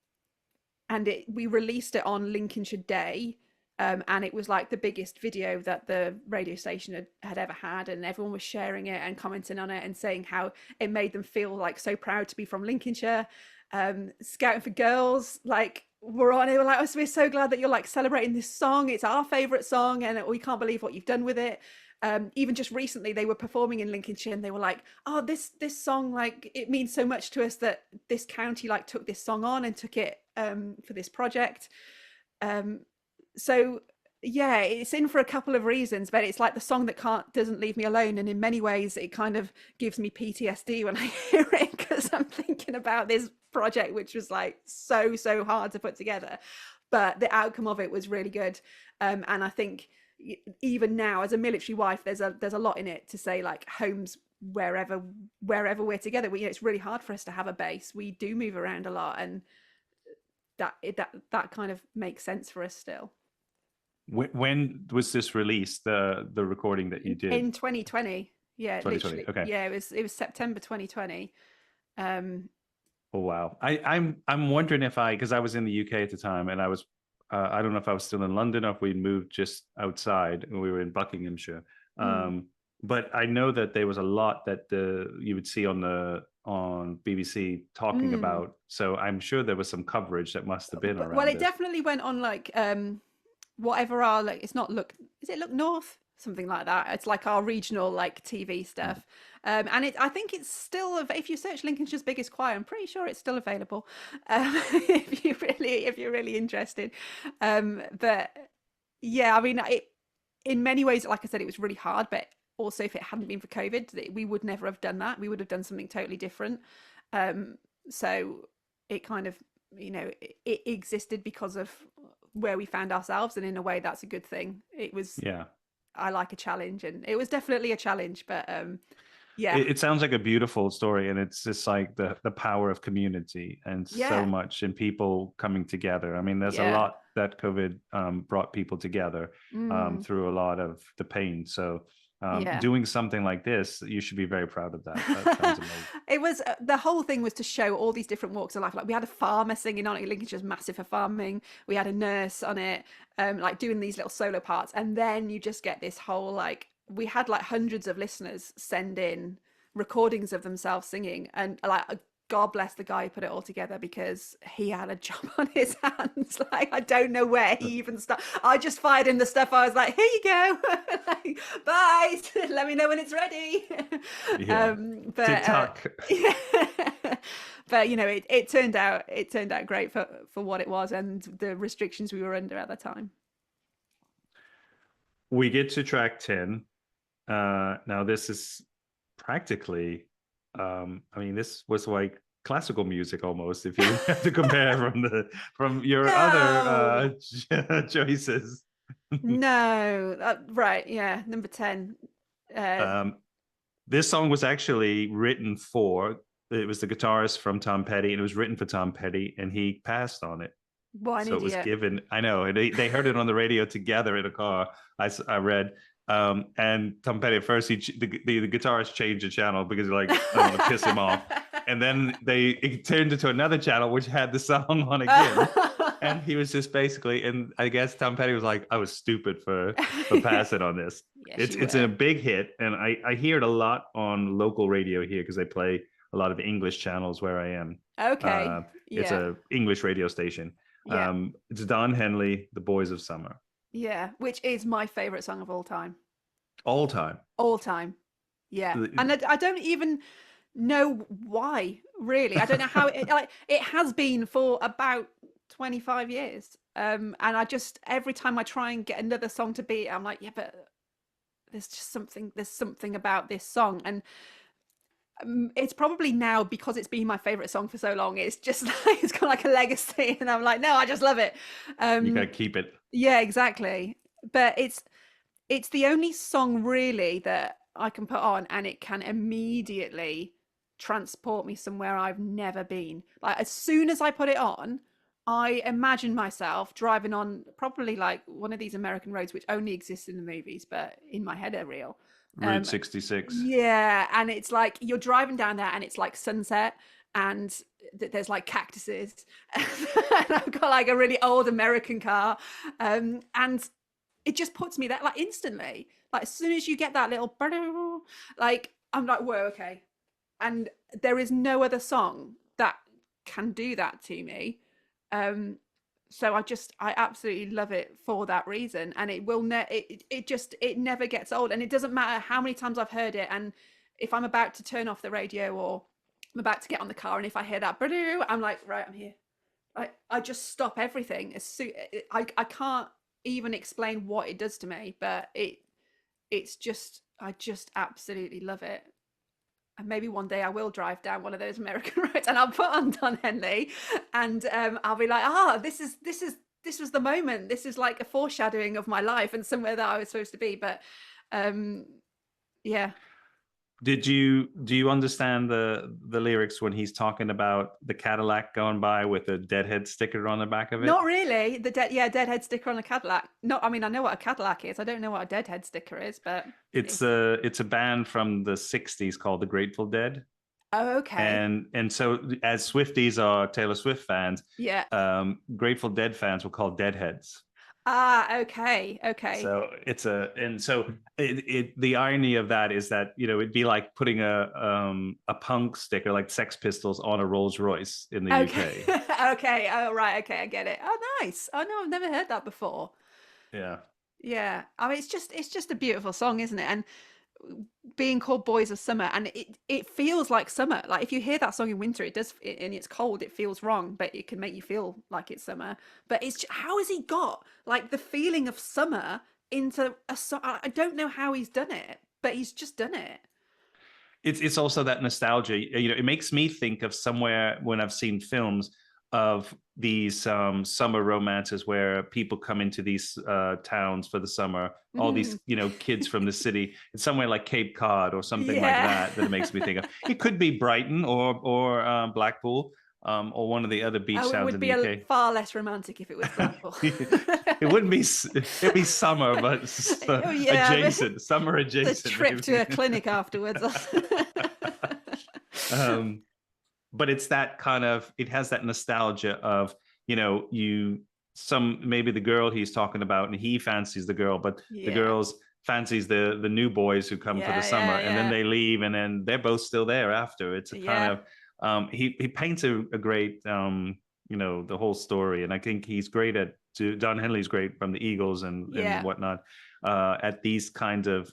we released it on Lincolnshire Day. And it was like the biggest video that the radio station had ever had, and everyone was sharing it and commenting on it and saying how it made them feel like so proud to be from Lincolnshire. Scouting for Girls, like we're on it, we're like, oh, we're so glad that you're like celebrating this song, it's our favorite song and we can't believe what you've done with it. Even just recently they were performing in Lincolnshire and they were like, oh, this song, like it means so much to us that this county like took this song on and took it for this project. So yeah, it's in for a couple of reasons, but it's like the song that doesn't leave me alone, and in many ways it kind of gives me PTSD when I hear it, because I'm thinking about this project which was like so hard to put together, but the outcome of it was really good. And I think even now as a military wife, there's a lot in it to say like homes wherever we're together. It's really hard for us to have a base. We do move around a lot, and that kind of makes sense for us still. When was this released, the recording that you did? In 2020. Yeah, 2020. literally. Okay. Yeah, it was September 2020. Oh wow. I'm wondering if because I was in the UK at the time, and I was I don't know if I was still in London or if we moved just outside and we were in Buckinghamshire. But I know that there was a lot that you would see on BBC talking about. So I'm sure there was some coverage that must have been around. Well, it definitely went on like whatever our like, it's not Look North, something like that. It's like our regional like TV stuff. And I think it's still, if you search Lincolnshire's biggest choir, I'm pretty sure it's still available if you're really interested. But yeah, I mean, in many ways, like I said, it was really hard, but also if it hadn't been for COVID, we would never have done that. We would have done something totally different. So it kind of, it existed because of where we found ourselves, and in a way that's a good thing. It was, I like a challenge, and it was definitely a challenge, but yeah, it sounds like a beautiful story, and it's just like the power of community and so much, and people coming together. I mean, there's a lot that COVID brought people together through a lot of the pain. So doing something like this, you should be very proud of that. That sounds amazing. It was, the whole thing was to show all these different walks of life. Like we had a farmer singing on it. Lincolnshire's massive for farming. We had a nurse on it, like doing these little solo parts. And then you just get this whole, like, we had like hundreds of listeners send in recordings of themselves singing, and like God bless the guy who put it all together, because he had a job on his hands. Like, I don't know where he even started. I just fired him the stuff. I was like, here you go. Like, bye. Let me know when it's ready. But TikTok. But it turned out great for what it was and the restrictions we were under at the time. We get to track 10. Now this is practically, I mean, this was like classical music almost, if you have to compare from your other choices. No, right, yeah, number 10. This song was actually written for, it was the guitarist from Tom Petty, and it was written for Tom Petty, and he passed on it. What an So it was idiot. given, I know, they heard it on the radio together in a car. I read. And Tom Petty, at first, the guitarist changed the channel because like, I don't want to piss him off. And then it turned into another channel which had the song on again. And he was just basically, and I guess Tom Petty was like, I was stupid for passing on this. Yes, It's a big hit, and I hear it a lot on local radio here because they play a lot of English channels where I am. Okay. It's a English radio station. Yeah. It's Don Henley, The Boys of Summer. Yeah, which is my favorite song of all time. All time. All time. Yeah. And I don't even know why, really. I don't know how it has been for about 25 years. And I just, every time I try and get another song to beat, I'm like, yeah, but there's something about this song. And it's probably now, because it's been my favorite song for so long, it's just like, it's got like a legacy, and I'm like, no, I just love it. You gotta keep it. Yeah, exactly. But it's the only song really that I can put on and it can immediately transport me somewhere I've never been. Like, as soon as I put it on, I imagine myself driving on probably like one of these American roads which only exist in the movies, but in my head are real. Route 66. Yeah, and it's like you're driving down there and it's like sunset, and there's like cactuses, and I've got like a really old American car, and it just puts me there like instantly. Like, as soon as you get that little, like, I'm like, whoa, okay. And there is no other song that can do that to me. So I absolutely love it for that reason, and it will it never gets old, and it doesn't matter how many times I've heard it. And if I'm about to turn off the radio or I'm about to get on the car, and if I hear that, I'm like, right, I'm here. I just stop everything. I can't even explain what it does to me, but it's just, I just absolutely love it. And maybe one day I will drive down one of those American roads and I'll put on Don Henley, and I'll be like, this was the moment. This is like a foreshadowing of my life and somewhere that I was supposed to be. But yeah. Do you understand the lyrics when he's talking about the Cadillac going by with a Deadhead sticker on the back of it? Not really. The Deadhead sticker on a Cadillac. No, I mean, I know what a Cadillac is. I don't know what a Deadhead sticker is, but it's a band from the 60s called the Grateful Dead. Oh, okay. And so, as Swifties are Taylor Swift fans, yeah, Grateful Dead fans were called Deadheads. Okay. So the irony of that is that, it'd be like putting a punk sticker like Sex Pistols on a Rolls Royce in the UK. Okay. Oh, right. Okay, I get it. Oh, nice. Oh no, I've never heard that before. Yeah. I mean, it's just a beautiful song, isn't it? And being called Boys of Summer, and it feels like summer. Like, if you hear that song in winter, it does, and it's cold, it feels wrong, but it can make you feel like it's summer. But it's just, how has he got like the feeling of summer into a song? I don't know how he's done it, but he's just done it. It's also that nostalgia. It makes me think of somewhere when I've seen films of these summer romances where people come into these towns for the summer, all these kids from the city. It's somewhere like Cape Cod or something like that it makes me think of. It could be Brighton or Blackpool, or one of the other beach towns in the UK. It would be far less romantic if it was Blackpool. It wouldn't be. It'd be summer, but adjacent. Summer adjacent. The trip to a clinic afterwards. But it's that kind of, it has that nostalgia of, maybe the girl he's talking about and he fancies the girl, but the girls fancies the new boys who come for the summer, and then they leave, and then they're both still there after. It's a kind of, he paints a great, the whole story. And I think he's great Don Henley's great from the Eagles and whatnot, at these kinds of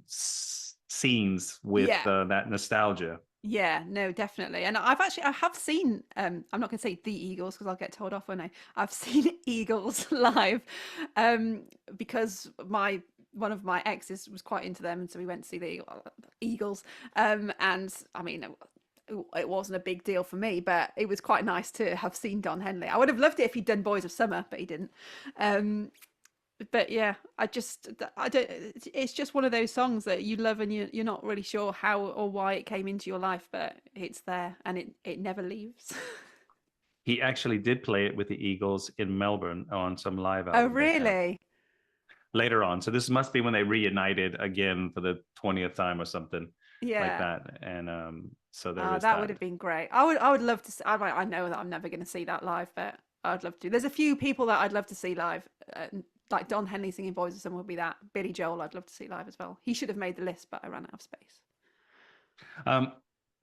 scenes with that nostalgia. Yeah, no, definitely. And I have seen, I'm not going to say the Eagles because I'll get told off when I've seen Eagles live, because one of my exes was quite into them, and so we went to see the Eagles. And I mean, it wasn't a big deal for me, but it was quite nice to have seen Don Henley. I would have loved it if he'd done Boys of Summer, but he didn't. But yeah, I don't. It's just one of those songs that you love, and you're not really sure how or why it came into your life, but it's there, and it never leaves. He actually did play it with the Eagles in Melbourne on some live Oh, album they have really? later on. So this must be when they reunited again for the 20th time or something like Yeah. that. And so there is That would that. have been great. I would love to. I know that I'm never going to see that live, but I'd love to. There's a few people that I'd love to see live, like Don Henley singing "Boys of Summer" would be that. Billy Joel, I'd love to see live as well. He should have made the list, but I ran out of space.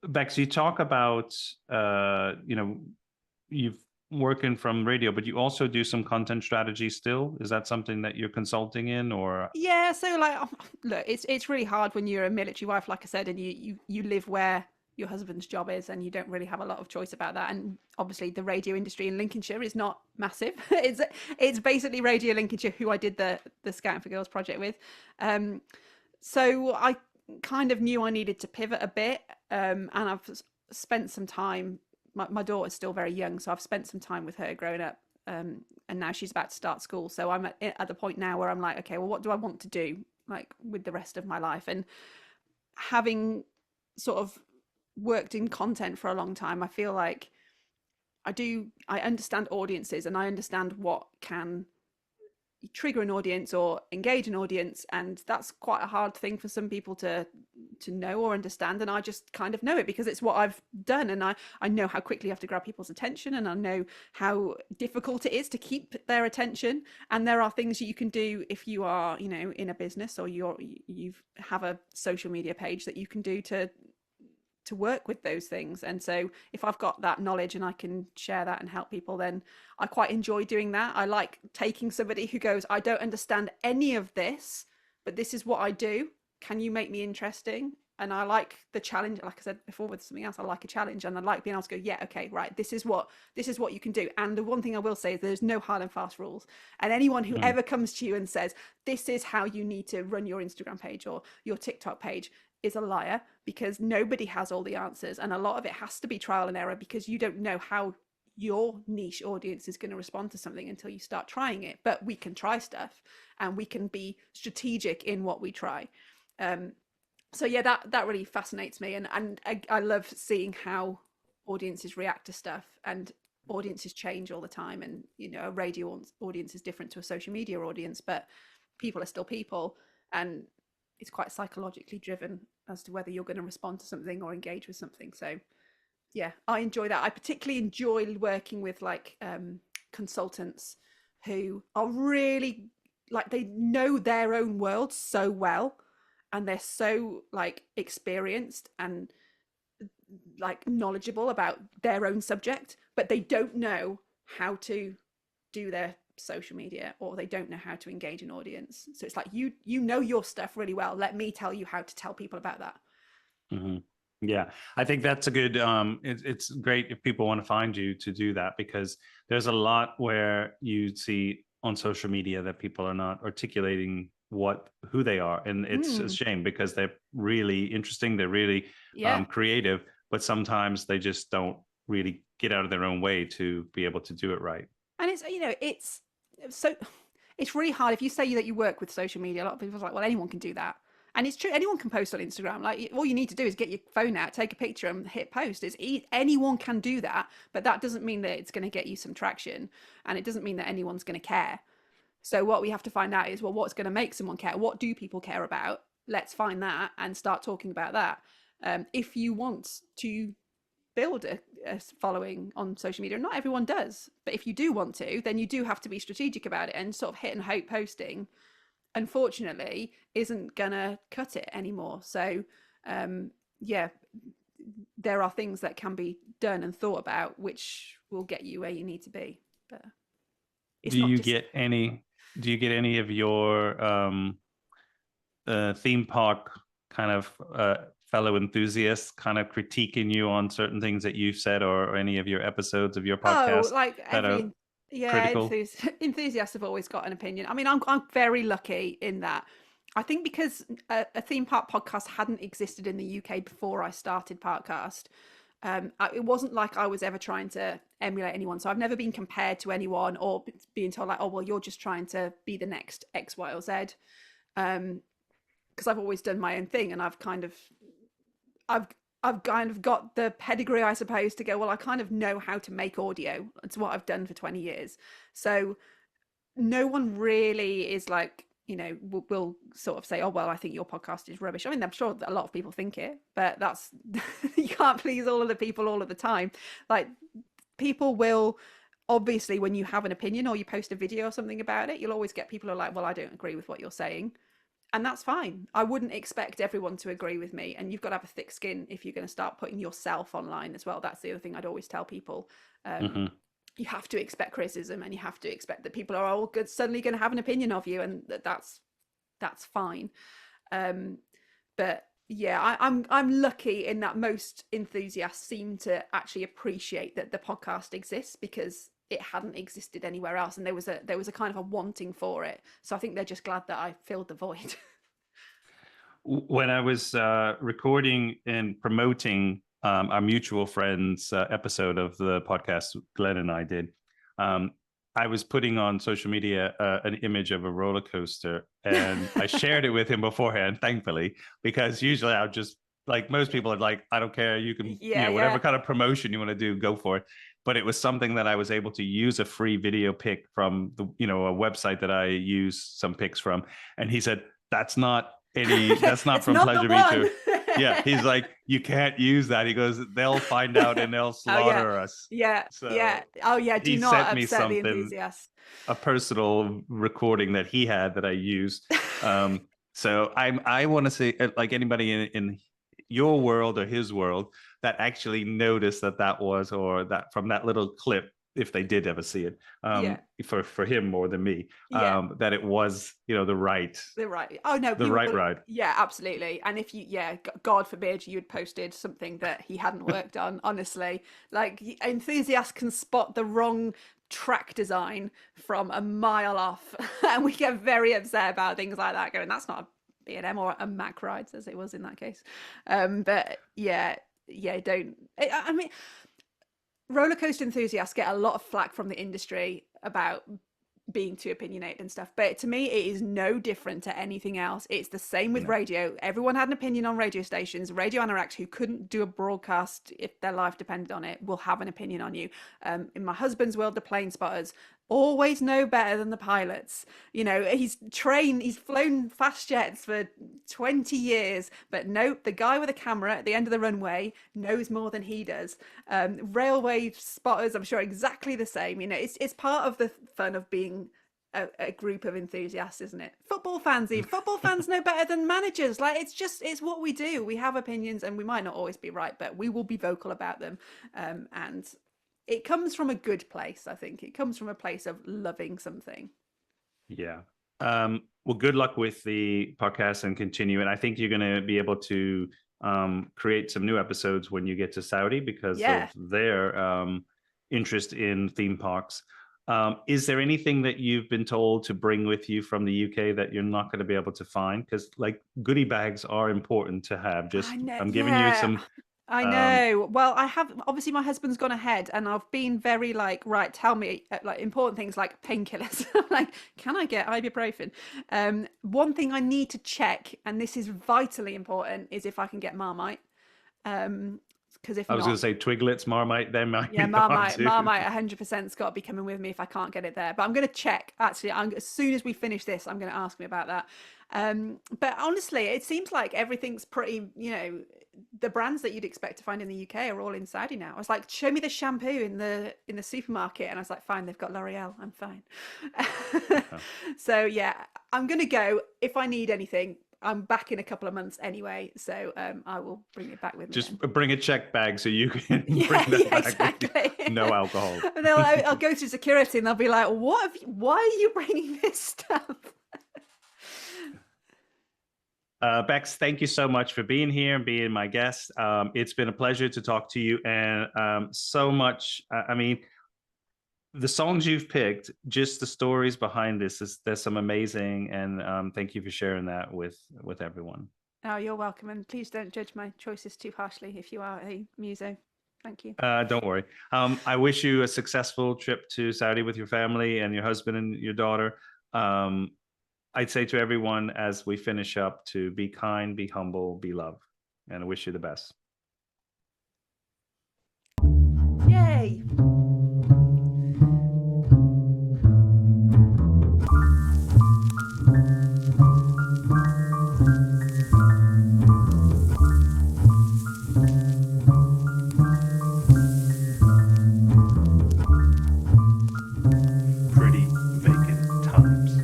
Bex, you talk about you've working from radio, but you also do some content strategy still. Is that something that you're consulting in, or? Yeah, so like, look, it's really hard when you're a military wife, like I said, and you live where your husband's job is, and you don't really have a lot of choice about that. And obviously, the radio industry in Lincolnshire is not massive. It's basically Radio Lincolnshire, who I did the Scouting for Girls project with. So I kind of knew I needed to pivot a bit, and I've spent some time. My daughter's still very young, so I've spent some time with her growing up. And now she's about to start school, so I'm at the point now where I'm like, okay, well, what do I want to do, like, with the rest of my life? And having sort of worked in content for a long time, I feel like I understand audiences, and I understand what can trigger an audience or engage an audience, and that's quite a hard thing for some people to know or understand, and I just kind of know it because it's what I've done, and I know how quickly you have to grab people's attention, and I know how difficult it is to keep their attention. And there are things you can do if you are, in a business, or you have a social media page that you can do to work with those things. And so if I've got that knowledge and I can share that and help people, then I quite enjoy doing that. I like taking somebody who goes, I don't understand any of this, but this is what I do. Can you make me interesting? And I like the challenge. Like I said before with something else, I like a challenge, and I like being able to go, yeah, okay, right, this is what you can do. And the one thing I will say is there's no hard and fast rules. And anyone who ever comes to you and says, this is how you need to run your Instagram page or your TikTok page, is a liar, because nobody has all the answers, and a lot of it has to be trial and error, because you don't know how your niche audience is going to respond to something until you start trying it. But we can try stuff, and we can be strategic in what we try. So yeah, that really fascinates me, and I love seeing how audiences react to stuff, and audiences change all the time. And a radio audience is different to a social media audience, but people are still people, and it's quite psychologically driven as to whether you're going to respond to something or engage with something. So yeah, I enjoy that. I particularly enjoy working with consultants who are really, like, they know their own world so well, and they're so experienced and knowledgeable about their own subject, but they don't know how to do their social media, or they don't know how to engage an audience. So it's like, you know your stuff really well, let me tell you how to tell people about that. Yeah, I think that's a good it's great if people want to find you to do that, because there's a lot where you see on social media that people are not articulating who they are, and it's a shame, because they're really interesting, they're really creative, but sometimes they just don't really get out of their own way to be able to do it right. And it's really hard. If you say that you work with social media, a lot of people are like, well, anyone can do that. And it's true, anyone can post on Instagram. Like, all you need to do is get your phone out, take a picture, and hit post. Anyone can do that, but that doesn't mean that it's going to get you some traction, and it doesn't mean that anyone's going to care. So what we have to find out is, well, what's going to make someone care? What do people care about? Let's find that and start talking about that. If you want to build a following on social media, not everyone does, but if you do want to, then you do have to be strategic about it, and sort of hit and hope posting, unfortunately, isn't gonna cut it anymore. So yeah, there are things that can be done and thought about which will get you where you need to be. But do you get any of your theme park kind of fellow enthusiasts kind of critiquing you on certain things that you've said, or any of your episodes of your podcast? Enthusiasts have always got an opinion. I mean, I'm very lucky in that. I think because a theme park podcast hadn't existed in the UK before I started Parkcast, It wasn't like I was ever trying to emulate anyone. So I've never been compared to anyone or being told like, oh, well, you're just trying to be the next X, Y, or Z. Because I've always done my own thing, and I've kind of got the pedigree, I suppose, to go, well, I kind of know how to make audio. It's what I've done for 20 years. So no one really is like, will sort of say, oh, well, I think your podcast is rubbish. I mean, I'm sure that a lot of people think it, but that's, you can't please all of the people all of the time. Like, people will, obviously, when you have an opinion or you post a video or something about it, you'll always get people who are like, well, I don't agree with what you're saying. And that's fine. I wouldn't expect everyone to agree with me. And you've got to have a thick skin if you're going to start putting yourself online as well. That's the other thing I'd always tell people. You have to expect criticism, and you have to expect that people are all good, suddenly going to have an opinion of you, and that's fine. But yeah, I'm lucky in that most enthusiasts seem to actually appreciate that the podcast exists, because it hadn't existed anywhere else, and there was a kind of a wanting for it. So I think they're just glad that I filled the void. When I was recording and promoting our mutual friends episode of the podcast Glenn and I did, I was putting on social media an image of a roller coaster, and I shared it with him beforehand, thankfully, because usually I'll just, like most people are like, I don't care, you can, whatever kind of promotion you want to do, go for it. But it was something that I was able to use a free video pic from the, a website that I use some pics from. And he said, that's not from Pleasure Beach. Yeah, he's like, you can't use that. He goes, they'll find out and they'll slaughter us. Yeah, so yeah. Oh yeah, do not upset the enthusiasts. A personal recording that he had that I used. So I want to say, like, anybody in your world or his world that actually noticed that was, or that from that little clip, if they did ever see it, for him more than me, that it was, the right. Oh no, the right ride. Yeah, absolutely. And if you, God forbid you had posted something that he hadn't worked on, honestly, like, enthusiasts can spot the wrong track design from a mile off, and we get very upset about things like that, going, that's not a B&M or a Mac ride, as it was in that case. But don't. I mean, roller coaster enthusiasts get a lot of flack from the industry about being too opinionated and stuff, but to me it is no different to anything else. It's the same with radio. Everyone had an opinion on radio stations. Radio anoraks who couldn't do a broadcast if their life depended on it will have an opinion on you. In my husband's world, the plane spotters always know better than the pilots. He's flown fast jets for 20 years, but nope, the guy with a camera at the end of the runway knows more than he does. Railway spotters, I'm sure, exactly the same. It's part of the fun of being a group of enthusiasts, isn't it? Football fans know better than managers. Like, it's what we do. We have opinions, and we might not always be right, but we will be vocal about them. And it comes from a good place, I think. It comes from a place of loving something. Yeah. Well, good luck with the podcast and continue. And I think you're going to be able to create some new episodes when you get to Saudi because of their interest in theme parks. Is there anything that you've been told to bring with you from the UK that you're not going to be able to find? Because, like, goodie bags are important to have. I'm giving you some... I know. Well, I have, obviously my husband's gone ahead, and I've been very like, right, tell me like important things like painkillers. Like, can I get ibuprofen? One thing I need to check, and this is vitally important, is if I can get Marmite. Because if I was going to say Twiglets, Marmite, then Marmite 100%'s got to be coming with me if I can't get it there. But I'm going to check. Actually, as soon as we finish this, I'm going to ask me about that. But honestly, it seems like everything's pretty, the brands that you'd expect to find in the UK are all in Saudi now. I was like, show me the shampoo in the supermarket, and I was like, fine, they've got L'Oreal, I'm fine. So yeah, I'm gonna go. If I need anything, I'm back in a couple of months anyway, so I will bring it back with me. Just bring a check bag so you can bring that back exactly. with you. No alcohol. And I'll go through security and they'll be like, why are you bringing this stuff? Bex, thank you so much for being here and being my guest. It's been a pleasure to talk to you, and so much. I mean, the songs you've picked, just the stories behind this, there's some amazing, and thank you for sharing that with everyone. Oh, you're welcome, and please don't judge my choices too harshly if you are a muso. Thank you. Don't worry. I wish you a successful trip to Saudi with your family and your husband and your daughter. I'd say to everyone as we finish up to be kind, be humble, be loved, and I wish you the best. Yay! Pretty vacant times.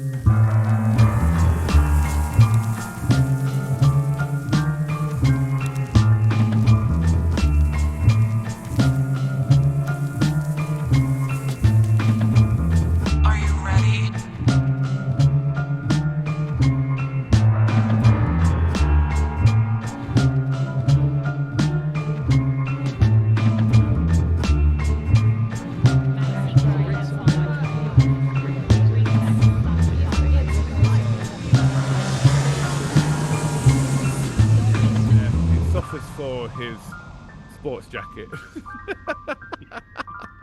Are you ready? He suffers for his sports jacket.